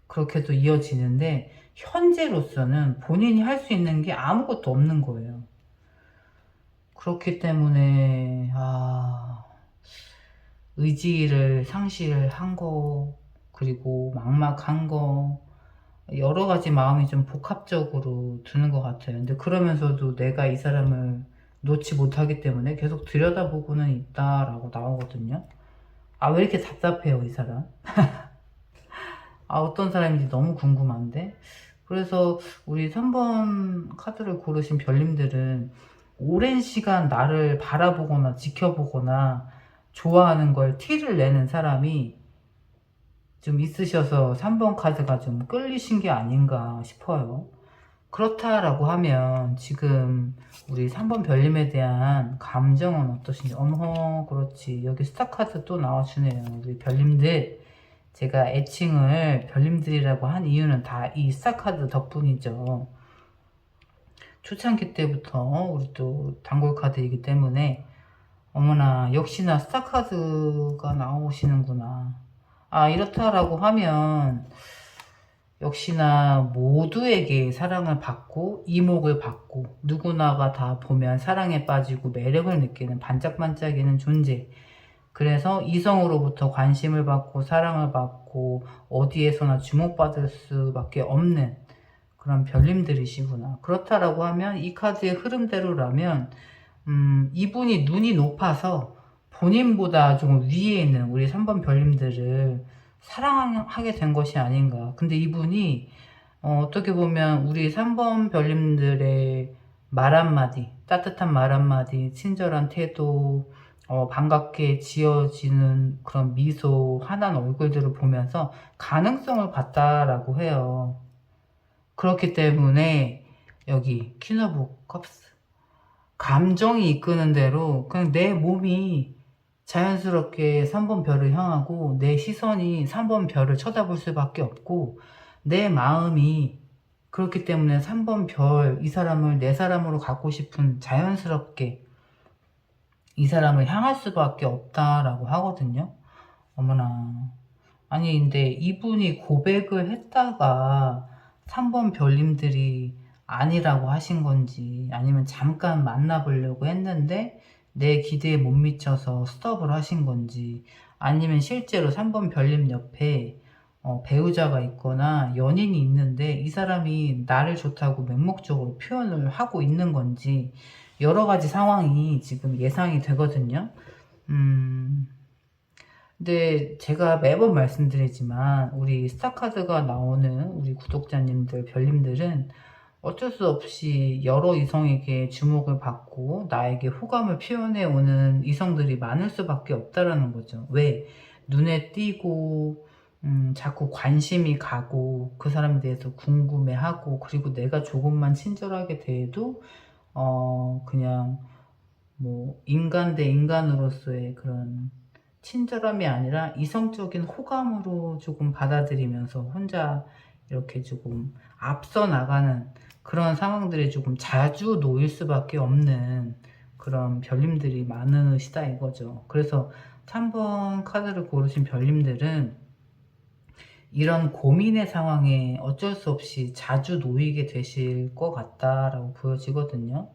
그렇게도 이어지는데 현재로서는 본인이 할 수 있는 게 아무것도 없는 거예요. 그렇기 때문에 의지를 상실한 거 그리고 막막한 거 여러 가지 마음이 좀 복합적으로 드는 것 같아요. 근데 그러면서도 내가 이 사람을 놓지 못하기 때문에 계속 들여다보고는 있다라고 나오거든요. 왜 이렇게 답답해요, 이 사람? 어떤 사람인지 너무 궁금한데 그래서 우리 3번 카드를 고르신 별님들은 오랜 시간 나를 바라보거나 지켜보거나 좋아하는 걸 티를 내는 사람이 좀 있으셔서 3번 카드가 좀 끌리신 게 아닌가 싶어요. 그렇다라고 하면 지금 우리 3번 별님에 대한 감정은 어떠신지. 어머, 그렇지. 여기 스타 카드 또 나와주네요. 우리 별님들, 제가 애칭을 별님들이라고 한 이유는 다 이 스타 카드 덕분이죠. 초창기 때부터 우리 또 단골 카드이기 때문에. 어머나, 역시나 스타 카드가 나오시는구나. 아, 이렇다라고 하면 역시나 모두에게 사랑을 받고 이목을 받고 누구나가 다 보면 사랑에 빠지고 매력을 느끼는 반짝반짝이는 존재. 그래서 이성으로부터 관심을 받고 사랑을 받고 어디에서나 주목받을 수밖에 없는 그런 별님들이시구나. 그렇다라고 하면 이 카드의 흐름대로라면 이분이 눈이 높아서 본인보다 조금 위에 있는 우리 3번 별님들을 사랑하게 된 것이 아닌가. 근데 이분이 어떻게 보면 우리 3번 별님들의 말 한마디, 따뜻한 말 한마디, 친절한 태도, 반갑게 지어지는 그런 미소, 환한 얼굴들을 보면서 가능성을 봤다라고 해요. 그렇기 때문에 여기 퀸 오브 컵스, 감정이 이끄는 대로 그냥 내 몸이 자연스럽게 3번 별을 향하고 내 시선이 3번 별을 쳐다볼 수밖에 없고 내 마음이 그렇기 때문에 3번 별, 이 사람을 내 사람으로 갖고 싶은, 자연스럽게 이 사람을 향할 수밖에 없다라고 하거든요. 어머나. 아니 근데 이분이 고백을 했다가 3번 별님들이 아니라고 하신 건지, 아니면 잠깐 만나보려고 했는데 내 기대에 못 미쳐서 스톱을 하신 건지, 아니면 실제로 3번 별님 옆에 배우자가 있거나 연인이 있는데 이 사람이 나를 좋다고 맹목적으로 표현을 하고 있는 건지, 여러 가지 상황이 지금 예상이 되거든요. 근데 제가 매번 말씀드리지만 우리 스타카드가 나오는 우리 구독자님들, 별님들은 어쩔 수 없이 여러 이성에게 주목을 받고 나에게 호감을 표현해 오는 이성들이 많을 수밖에 없다라는 거죠. 왜? 눈에 띄고 자꾸 관심이 가고 그 사람에 대해서 궁금해하고, 그리고 내가 조금만 친절하게 대해도 그냥 뭐 인간 대 인간으로서의 그런 친절함이 아니라 이성적인 호감으로 조금 받아들이면서 혼자 이렇게 조금 앞서 나가는 그런 상황들에 조금 자주 놓일 수밖에 없는 그런 별님들이 많으시다 이거죠. 그래서 3번 카드를 고르신 별님들은 이런 고민의 상황에 어쩔 수 없이 자주 놓이게 되실 것 같다라고 보여지거든요.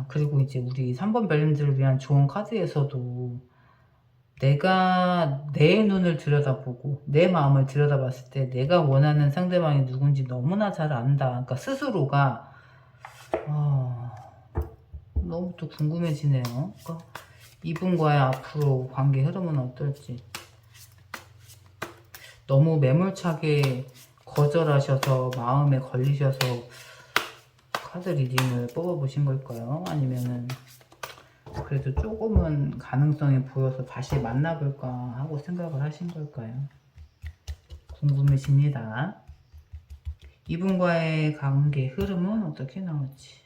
그리고 이제 우리 3번 별님들을 위한 좋은 카드에서도 내가 내 눈을 들여다보고 내 마음을 들여다봤을 때 내가 원하는 상대방이 누군지 너무나 잘 안다. 그러니까 스스로가 너무 또 궁금해지네요. 그러니까 이분과의 앞으로 관계 흐름은 어떨지. 너무 매몰차게 거절하셔서 마음에 걸리셔서 카드 리딩을 뽑아보신 걸까요? 아니면은 그래도 조금은 가능성이 보여서 다시 만나볼까 하고 생각을 하신 걸까요? 궁금해집니다. 이분과의 관계 흐름은 어떻게 나올지.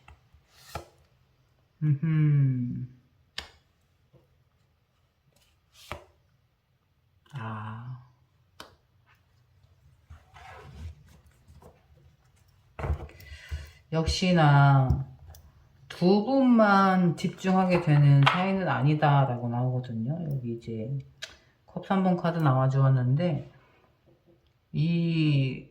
역시나 두 분만 집중하게 되는 사이는 아니다라고 나오거든요. 여기 이제 컵 3번 카드 나와주었는데 이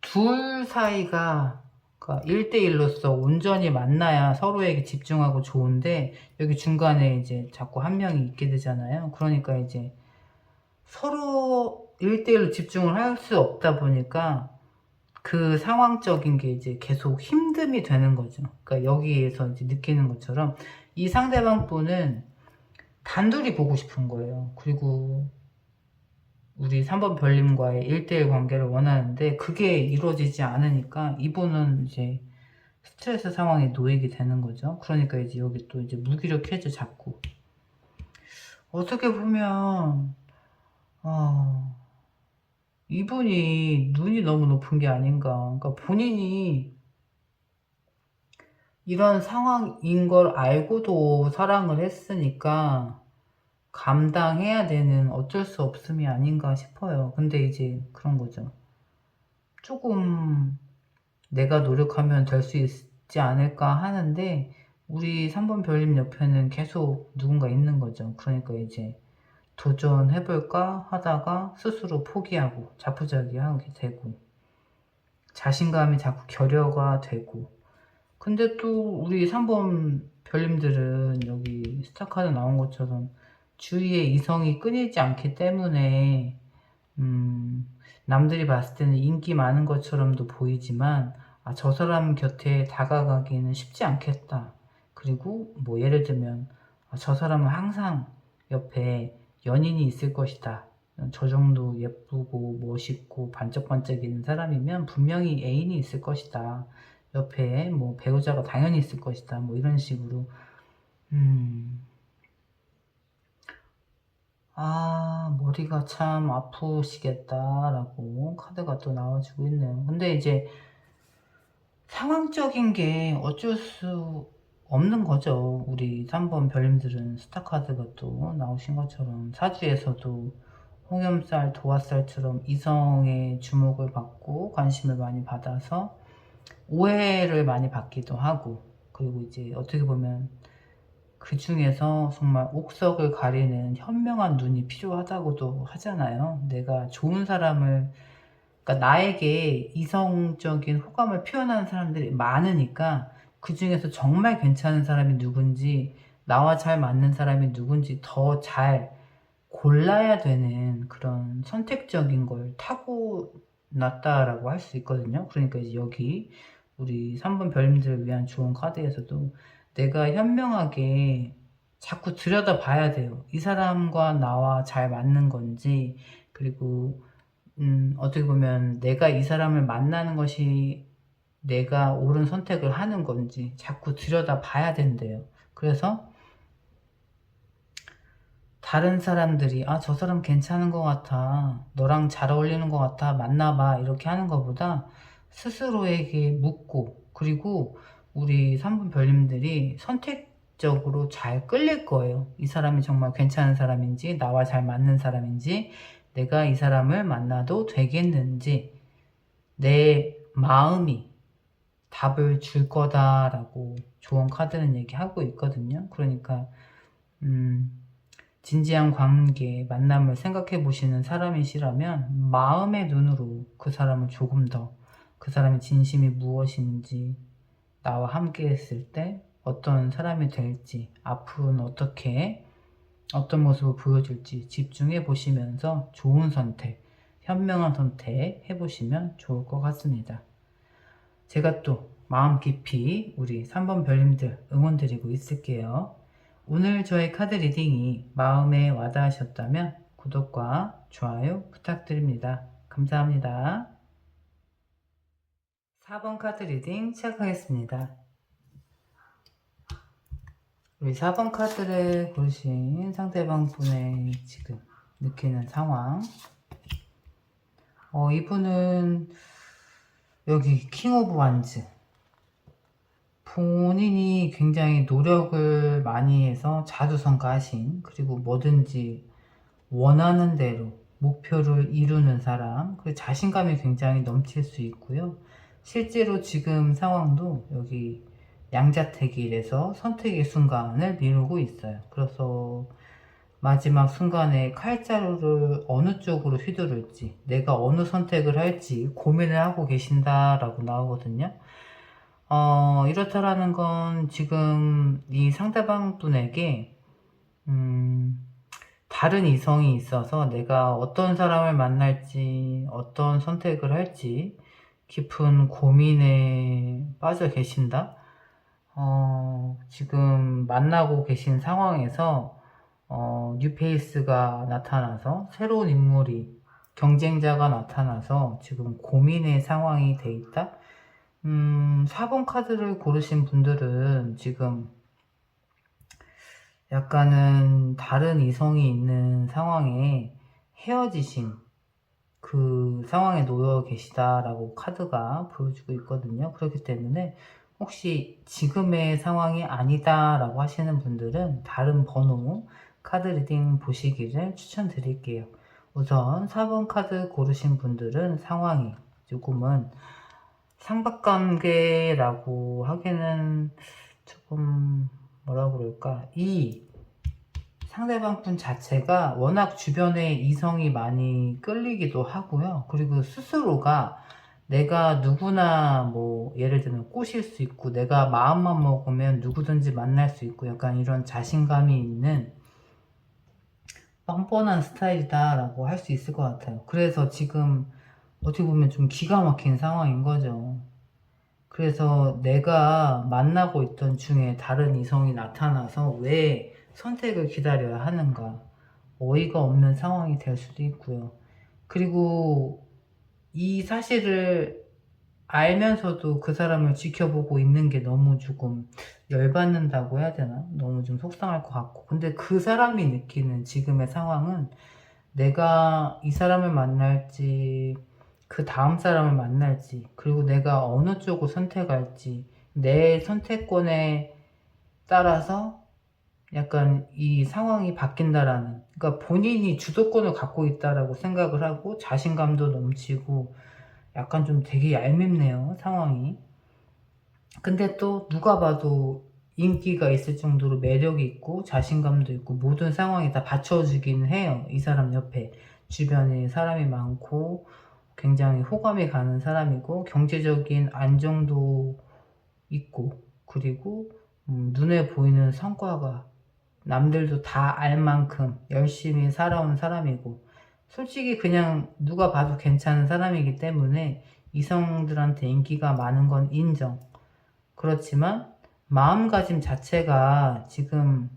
둘 사이가 1대1로서 온전히 만나야 서로에게 집중하고 좋은데, 여기 중간에 이제 자꾸 한 명이 있게 되잖아요. 그러니까 이제 서로 1대1로 집중을 할 수 없다 보니까 그 상황적인 게 이제 계속 힘듦이 되는 거죠. 그러니까 여기에서 이제 느끼는 것처럼 이 상대방 분은 단둘이 보고 싶은 거예요. 그리고 우리 3번 별님과의 1대1 관계를 원하는데 그게 이루어지지 않으니까 이분은 이제 스트레스 상황에 놓이게 되는 거죠. 그러니까 이제 여기 또 이제 무기력해져 자꾸. 어떻게 보면 이분이 눈이 너무 높은 게 아닌가. 그러니까 본인이 이런 상황인 걸 알고도 사랑을 했으니까 감당해야 되는 어쩔 수 없음이 아닌가 싶어요. 근데 이제 그런 거죠. 조금 내가 노력하면 될 수 있지 않을까 하는데 우리 3번 별님 옆에는 계속 누군가 있는 거죠. 그러니까 이제 도전해볼까 하다가 스스로 포기하고 자포자기하게 되고 자신감이 자꾸 결여가 되고. 근데 또 우리 3번 별님들은 여기 스타카드 나온 것처럼 주위에 이성이 끊이지 않기 때문에 남들이 봤을 때는 인기 많은 것처럼도 보이지만 저 사람 곁에 다가가기는 쉽지 않겠다. 그리고 뭐 예를 들면 저 사람은 항상 옆에 연인이 있을 것이다. 저 정도 예쁘고 멋있고 반짝반짝이는 사람이면 분명히 애인이 있을 것이다. 옆에 뭐 배우자가 당연히 있을 것이다. 뭐 이런 식으로 머리가 참 아프시겠다라고 카드가 또 나와주고 있네요. 근데 이제 상황적인 게 어쩔 수 없는 거죠. 우리 3번 별님들은 스타카드가 또 나오신 것처럼 사주에서도 홍염살, 도화살처럼 이성의 주목을 받고 관심을 많이 받아서 오해를 많이 받기도 하고, 그리고 이제 어떻게 보면 그 중에서 정말 옥석을 가리는 현명한 눈이 필요하다고도 하잖아요. 내가 좋은 사람을, 그러니까 나에게 이성적인 호감을 표현하는 사람들이 많으니까 그 중에서 정말 괜찮은 사람이 누군지, 나와 잘 맞는 사람이 누군지 더 잘 골라야 되는 그런 선택적인 걸 타고났다라고 할 수 있거든요. 그러니까 이제 여기 우리 3번 별님들을 위한 좋은 카드에서도 내가 현명하게 자꾸 들여다봐야 돼요. 이 사람과 나와 잘 맞는 건지, 그리고 어떻게 보면 내가 이 사람을 만나는 것이 내가 옳은 선택을 하는 건지 자꾸 들여다봐야 된대요. 그래서 다른 사람들이 저 사람 괜찮은 것 같아, 너랑 잘 어울리는 것 같아, 만나봐, 이렇게 하는 것보다 스스로에게 묻고, 그리고 우리 3분 별님들이 선택적으로 잘 끌릴 거예요. 이 사람이 정말 괜찮은 사람인지, 나와 잘 맞는 사람인지, 내가 이 사람을 만나도 되겠는지, 내 마음이 답을 줄 거다라고 좋은 카드는 얘기하고 있거든요. 그러니까 진지한 관계, 만남을 생각해 보시는 사람이시라면 마음의 눈으로 그 사람을 조금 더, 그 사람의 진심이 무엇인지, 나와 함께 했을 때 어떤 사람이 될지, 앞으로는 어떻게, 어떤 모습을 보여줄지 집중해 보시면서 좋은 선택, 현명한 선택 해보시면 좋을 것 같습니다. 제가 또 마음 깊이 우리 3번 별님들 응원드리고 있을게요. 오늘 저의 카드 리딩이 마음에 와닿으셨다면 구독과 좋아요 부탁드립니다. 감사합니다. 4번 카드 리딩 시작하겠습니다. 우리 4번 카드를 고르신 상대방 분의 지금 느끼는 상황. 이분은 여기 킹 오브 완즈, 본인이 굉장히 노력을 많이 해서 자주성가하신, 그리고 뭐든지 원하는 대로 목표를 이루는 사람, 그 자신감이 굉장히 넘칠 수 있고요. 실제로 지금 상황도 여기 양자택일에서 선택의 순간을 미루고 있어요. 그래서 마지막 순간에 칼자루를 어느 쪽으로 휘두를지, 내가 어느 선택을 할지 고민을 하고 계신다라고 나오거든요. 이렇다라는 건 지금 이 상대방 분에게 다른 이성이 있어서 내가 어떤 사람을 만날지, 어떤 선택을 할지 깊은 고민에 빠져 계신다. 지금 만나고 계신 상황에서 뉴페이스가 나타나서 새로운 인물이 경쟁자가 나타나서 지금 고민의 상황이 돼 있다. 4번 카드를 고르신 분들은 지금 약간은 다른 이성이 있는 상황에 헤어지신 그 상황에 놓여 계시다라고 카드가 보여주고 있거든요. 그렇기 때문에 혹시 지금의 상황이 아니다라고 하시는 분들은 다른 번호 카드 리딩 보시기를 추천드릴게요. 우선 4번 카드 고르신 분들은 상황이 조금은 삼각관계라고 하기는 조금 뭐라 그럴까, 이 상대방 분 자체가 워낙 주변에 이성이 많이 끌리기도 하고요. 그리고 스스로가 내가 누구나 뭐 예를 들면 꼬실 수 있고 내가 마음만 먹으면 누구든지 만날 수 있고 약간 이런 자신감이 있는 뻔뻔한 스타일이다 라고 할 수 있을 것 같아요. 그래서 지금 어떻게 보면 좀 기가 막힌 상황인 거죠. 그래서 내가 만나고 있던 중에 다른 이성이 나타나서 왜 선택을 기다려야 하는가, 어이가 없는 상황이 될 수도 있고요. 그리고 이 사실을 알면서도 그 사람을 지켜보고 있는 게 너무 조금 열받는다고 해야 되나? 너무 좀 속상할 것 같고. 근데 그 사람이 느끼는 지금의 상황은 내가 이 사람을 만날지 그 다음 사람을 만날지, 그리고 내가 어느 쪽을 선택할지, 내 선택권에 따라서 약간 이 상황이 바뀐다라는, 그러니까 본인이 주도권을 갖고 있다라고 생각을 하고 자신감도 넘치고 약간 좀 되게 얄밉네요, 상황이. 근데 또 누가 봐도 인기가 있을 정도로 매력이 있고 자신감도 있고 모든 상황이 다 받쳐주긴 해요. 이 사람 옆에 주변에 사람이 많고 굉장히 호감이 가는 사람이고 경제적인 안정도 있고, 그리고 눈에 보이는 성과가 남들도 다 알 만큼 열심히 살아온 사람이고, 솔직히 그냥 누가 봐도 괜찮은 사람이기 때문에 이성들한테 인기가 많은 건 인정. 그렇지만 마음가짐 자체가 지금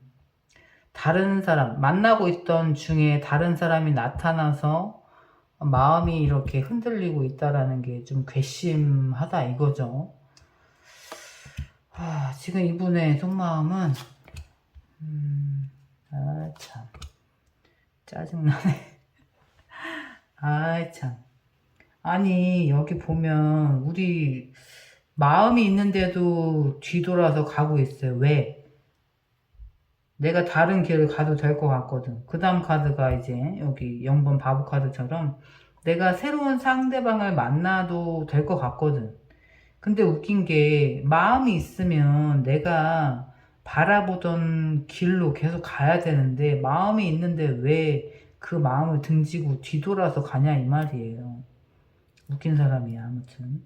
다른 사람, 만나고 있던 중에 다른 사람이 나타나서 마음이 이렇게 흔들리고 있다라는 게 좀 괘씸하다 이거죠. 지금 이분의 속마음은 참 짜증나네. 참. 아니 여기 보면 우리 마음이 있는데도 뒤돌아서 가고 있어요. 왜? 내가 다른 길을 가도 될 것 같거든. 그 다음 카드가 이제 여기 0번 바보 카드처럼 내가 새로운 상대방을 만나도 될 것 같거든. 근데 웃긴 게 마음이 있으면 내가 바라보던 길로 계속 가야 되는데 마음이 있는데 왜 그 마음을 등지고 뒤돌아서 가냐 이 말이에요. 웃긴 사람이야. 아무튼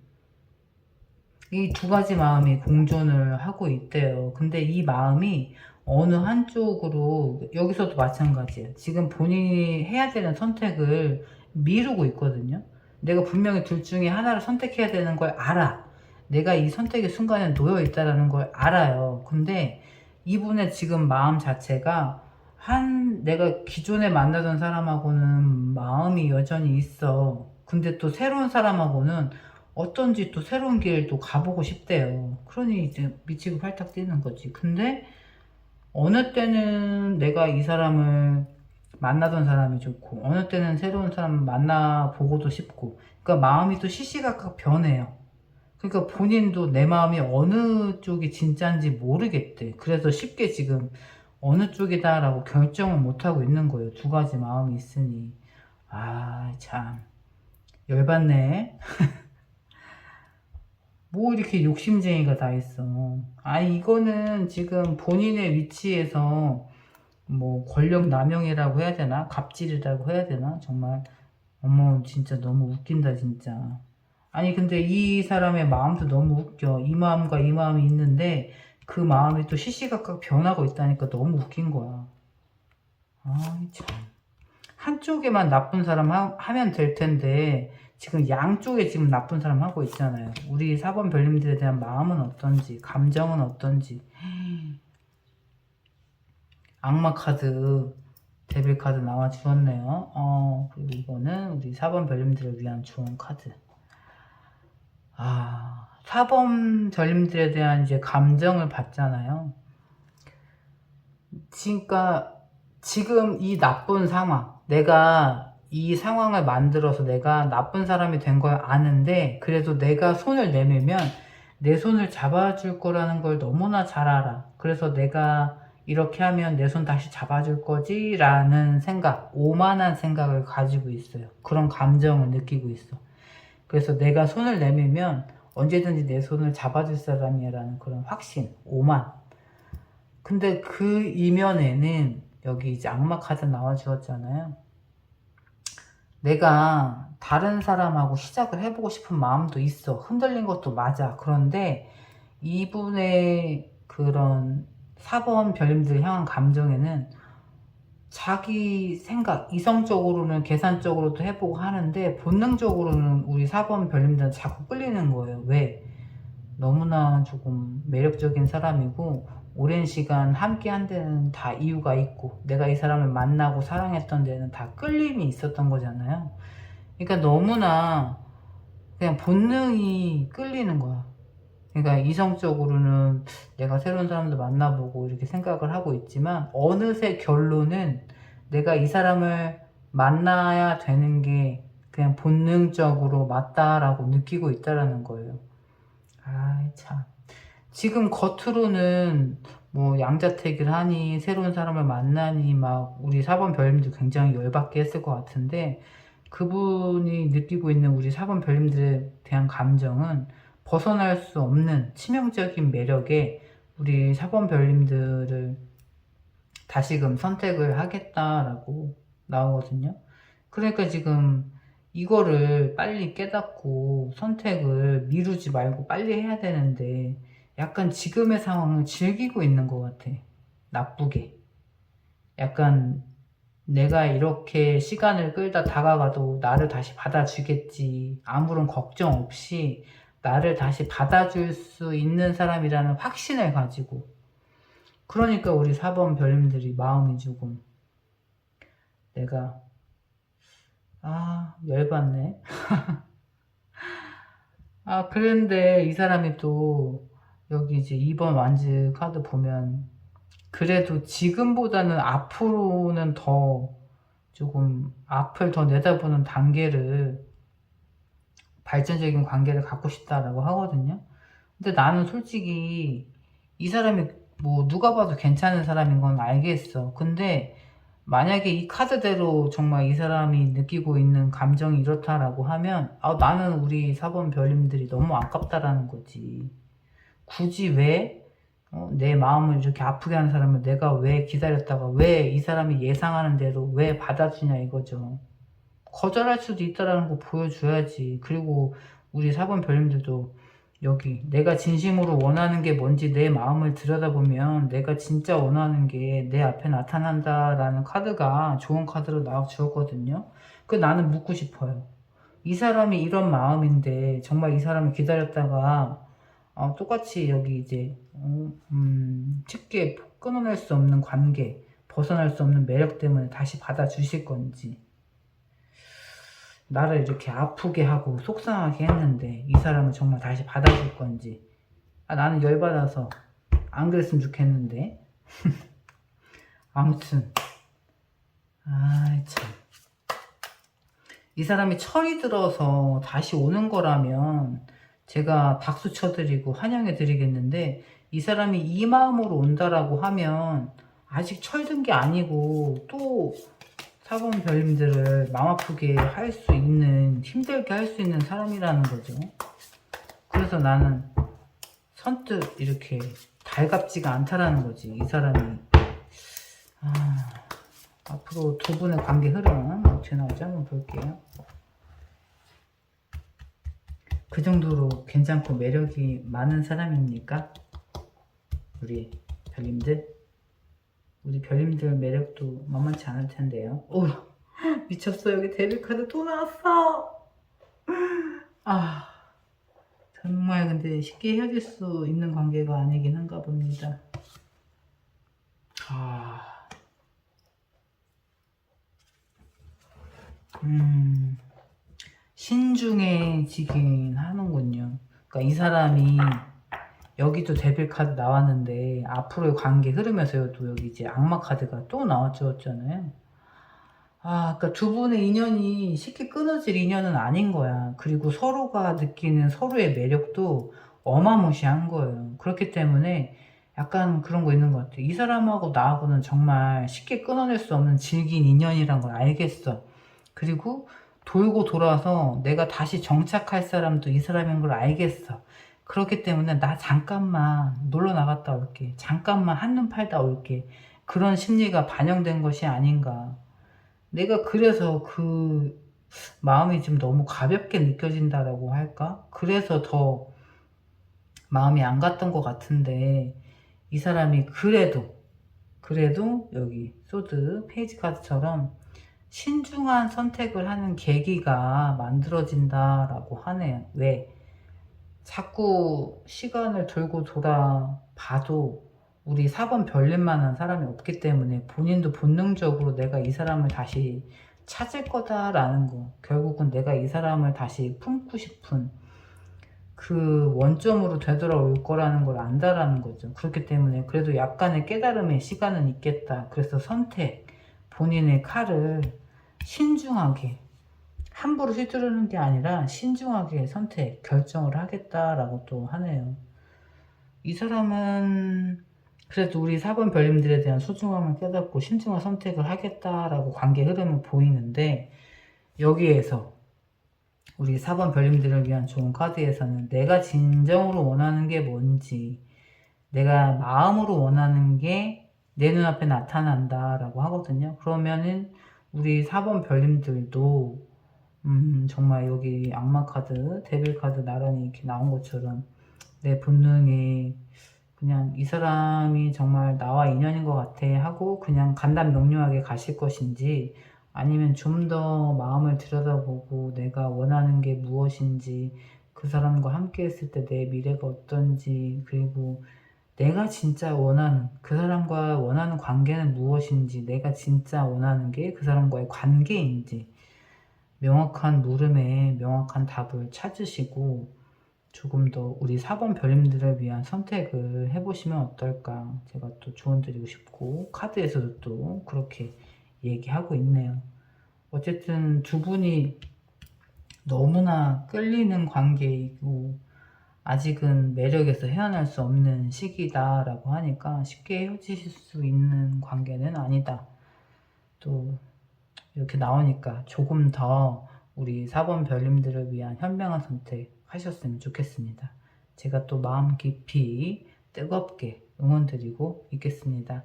이 두 가지 마음이 공존을 하고 있대요. 근데 이 마음이 어느 한쪽으로, 여기서도 마찬가지예요. 지금 본인이 해야 되는 선택을 미루고 있거든요. 내가 분명히 둘 중에 하나를 선택해야 되는 걸 알아. 내가 이 선택의 순간에 놓여 있다는 걸 알아요. 근데 이분의 지금 마음 자체가 내가 기존에 만나던 사람하고는 마음이 여전히 있어. 근데 또 새로운 사람하고는 어떤지 또 새로운 길도 가보고 싶대요. 그러니 이제 미치고 팔딱 뛰는 거지. 근데 어느 때는 내가 이 사람을 만나던 사람이 좋고 어느 때는 새로운 사람을 만나보고도 싶고, 그러니까 마음이 또 시시각각 변해요. 그러니까 본인도 내 마음이 어느 쪽이 진짜인지 모르겠대. 그래서 쉽게 지금 어느 쪽이다 라고 결정을 못하고 있는 거예요. 두 가지 마음이 있으니. 참 열받네. 뭐 이렇게 욕심쟁이가 다 있어. 이거는 지금 본인의 위치에서 뭐 권력 남용이라고 해야 되나? 갑질이라고 해야 되나? 정말 어머 진짜 너무 웃긴다 진짜. 아니 근데 이 사람의 마음도 너무 웃겨. 이 마음과 이 마음이 있는데 그 마음이 또 시시각각 변하고 있다니까 너무 웃긴 거야. 참. 한쪽에만 나쁜 사람 하면 될 텐데 지금 양쪽에 지금 나쁜 사람 하고 있잖아요. 우리 4번 별님들에 대한 마음은 어떤지, 감정은 어떤지. 악마 카드. 데빌 카드 나와 주었네요. 그리고 이거는 우리 4번 별님들을 위한 좋은 카드. 4번 별님들에 대한 이제 감정을 받잖아요. 그러니까 지금 이 나쁜 상황, 내가 이 상황을 만들어서 내가 나쁜 사람이 된 걸 아는데 그래도 내가 손을 내밀면 내 손을 잡아줄 거라는 걸 너무나 잘 알아. 그래서 내가 이렇게 하면 내 손 다시 잡아줄 거지 라는 생각, 오만한 생각을 가지고 있어요. 그런 감정을 느끼고 있어. 그래서 내가 손을 내밀면 언제든지 내 손을 잡아줄 사람이라는 그런 확신, 오만. 근데 그 이면에는 여기 이제 악마 카드 나와 주었잖아요. 내가 다른 사람하고 시작을 해보고 싶은 마음도 있어. 흔들린 것도 맞아. 그런데 이분의 그런 4번 별님들 향한 감정에는 자기 생각, 이성적으로는 계산적으로도 해보고 하는데 본능적으로는 우리 4번 별님들은 자꾸 끌리는 거예요. 왜? 너무나 조금 매력적인 사람이고 오랜 시간 함께 한 데는 다 이유가 있고 내가 이 사람을 만나고 사랑했던 데는 다 끌림이 있었던 거잖아요. 그러니까 너무나 그냥 본능이 끌리는 거야. 그러니까 이성적으로는 내가 새로운 사람도 만나보고 이렇게 생각을 하고 있지만 어느새 결론은 내가 이 사람을 만나야 되는 게 그냥 본능적으로 맞다라고 느끼고 있다라는 거예요. 참. 지금 겉으로는 뭐 양자택일 하니 새로운 사람을 만나니 막 우리 4번 별님들 굉장히 열받게 했을 것 같은데 그분이 느끼고 있는 우리 4번 별님들에 대한 감정은 벗어날 수 없는 치명적인 매력에 우리 4번 별님들을 다시금 선택을 하겠다라고 나오거든요. 그러니까 지금 이거를 빨리 깨닫고 선택을 미루지 말고 빨리 해야 되는데 약간 지금의 상황을 즐기고 있는 것 같아. 나쁘게. 약간 내가 이렇게 시간을 끌다 다가가도 나를 다시 받아주겠지. 아무런 걱정 없이 나를 다시 받아줄 수 있는 사람이라는 확신을 가지고. 그러니까 우리 4번 별님들이 마음이 조금 내가 열받네. 그런데 이 사람이 또 여기 이제 2번 완즈 카드 보면 그래도 지금보다는 앞으로는 더 조금 앞을 더 내다보는 단계를 발전적인 관계를 갖고 싶다라고 하거든요. 근데 나는 솔직히 이 사람이 뭐 누가 봐도 괜찮은 사람인 건 알겠어. 근데 만약에 이 카드대로 정말 이 사람이 느끼고 있는 감정이 이렇다라고 하면 나는 우리 4번 별님들이 너무 아깝다라는 거지. 굳이 왜 내 마음을 이렇게 아프게 하는 사람을 내가 왜 기다렸다가 왜 이 사람이 예상하는 대로 왜 받아주냐 이거죠. 거절할 수도 있다라는 거 보여줘야지. 그리고 우리 4번 별님들도 여기 내가 진심으로 원하는 게 뭔지 내 마음을 들여다보면 내가 진짜 원하는 게 내 앞에 나타난다라는 카드가 좋은 카드로 나와 주었거든요. 나는 묻고 싶어요. 이 사람이 이런 마음인데 정말 이 사람을 기다렸다가 똑같이 여기 이제 쉽게 끊어낼 수 없는 관계, 벗어날 수 없는 매력 때문에 다시 받아주실 건지, 나를 이렇게 아프게 하고 속상하게 했는데 이 사람을 정말 다시 받아줄 건지. 나는 열받아서 안 그랬으면 좋겠는데. 아무튼 참. 이 사람이 철이 들어서 다시 오는 거라면 제가 박수 쳐드리고 환영해 드리겠는데 이 사람이 이 마음으로 온다라고 하면 아직 철든 게 아니고 또 4번 별님들을 마음 아프게 할 수 있는, 힘들게 할 수 있는 사람이라는 거죠. 그래서 나는 선뜻 이렇게 달갑지가 않다라는 거지. 이 사람이 앞으로 두 분의 관계 흐름 어떻게 나올지 한번 볼게요. 그 정도로 괜찮고 매력이 많은 사람입니까? 우리 별님들? 우리 별님들 매력도 만만치 않을 텐데요. 오, 미쳤어. 여기 데뷔 카드 또 나왔어. 정말 근데 쉽게 헤어질 수 있는 관계가 아니긴 한가 봅니다. 음, 신중해지긴 하는군요. 그러니까 이 사람이 여기도 데빌 카드 나왔는데 앞으로의 관계 흐름에서도 여기 이제 악마 카드가 또 나왔잖아요. 그러니까 두 분의 인연이 쉽게 끊어질 인연은 아닌 거야. 그리고 서로가 느끼는 서로의 매력도 어마무시한 거예요. 그렇기 때문에 약간 그런 거 있는 것 같아. 이 사람하고 나하고는 정말 쉽게 끊어낼 수 없는 질긴 인연이란 걸 알겠어. 그리고 돌고 돌아서 내가 다시 정착할 사람도 이 사람인 걸 알겠어. 그렇기 때문에 나 잠깐만 놀러 나갔다 올게. 잠깐만 한눈 팔다 올게. 그런 심리가 반영된 것이 아닌가. 내가 그래서 그 마음이 좀 너무 가볍게 느껴진다라고 할까? 그래서 더 마음이 안 갔던 것 같은데, 이 사람이 그래도 여기 소드 페이지 카드처럼 신중한 선택을 하는 계기가 만들어진다라고 하네요. 왜? 자꾸 시간을 돌고 돌아 봐도 우리 4번 별일만한 사람이 없기 때문에 본인도 본능적으로 내가 이 사람을 다시 찾을 거다라는 거, 결국은 내가 이 사람을 다시 품고 싶은 그 원점으로 되돌아올 거라는 걸 안다라는 거죠. 그렇기 때문에 그래도 약간의 깨달음의 시간은 있겠다. 그래서 본인의 칼을 신중하게, 함부로 휘두르는 게 아니라 신중하게 결정을 하겠다라고 또 하네요. 이 사람은 그래도 우리 4번 별님들에 대한 소중함을 깨닫고 신중한 선택을 하겠다라고 관계 흐름을 보이는데, 여기에서 우리 4번 별님들을 위한 좋은 카드에서는 내가 진정으로 원하는 게 뭔지, 내가 마음으로 원하는 게 내 눈앞에 나타난다라고 하거든요. 그러면은 우리 4번 별님들도 정말 여기 악마 카드, 데빌 카드 나란히 이렇게 나온 것처럼 내 본능이 그냥 이 사람이 정말 나와 인연인 것 같아 하고 그냥 간단 명료하게 가실 것인지, 아니면 좀 더 마음을 들여다보고 내가 원하는 게 무엇인지, 그 사람과 함께 했을 때 내 미래가 어떤지, 그리고 내가 진짜 원하는, 그 사람과 원하는 관계는 무엇인지, 내가 진짜 원하는 게 그 사람과의 관계인지 명확한 물음에 명확한 답을 찾으시고 조금 더 우리 4번 별님들을 위한 선택을 해보시면 어떨까, 제가 또 조언 드리고 싶고 카드에서도 또 그렇게 얘기하고 있네요. 어쨌든 두 분이 너무나 끌리는 관계이고 아직은 매력에서 헤어날 수 없는 시기다라고 하니까 쉽게 헤어지실 수 있는 관계는 아니다. 또 이렇게 나오니까 조금 더 우리 4번 별님들을 위한 현명한 선택 하셨으면 좋겠습니다. 제가 또 마음 깊이 뜨겁게 응원드리고 있겠습니다.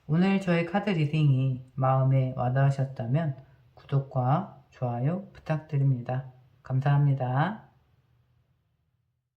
오늘 저의 카드 리딩이 마음에 와닿으셨다면 구독과 좋아요 부탁드립니다. 감사합니다.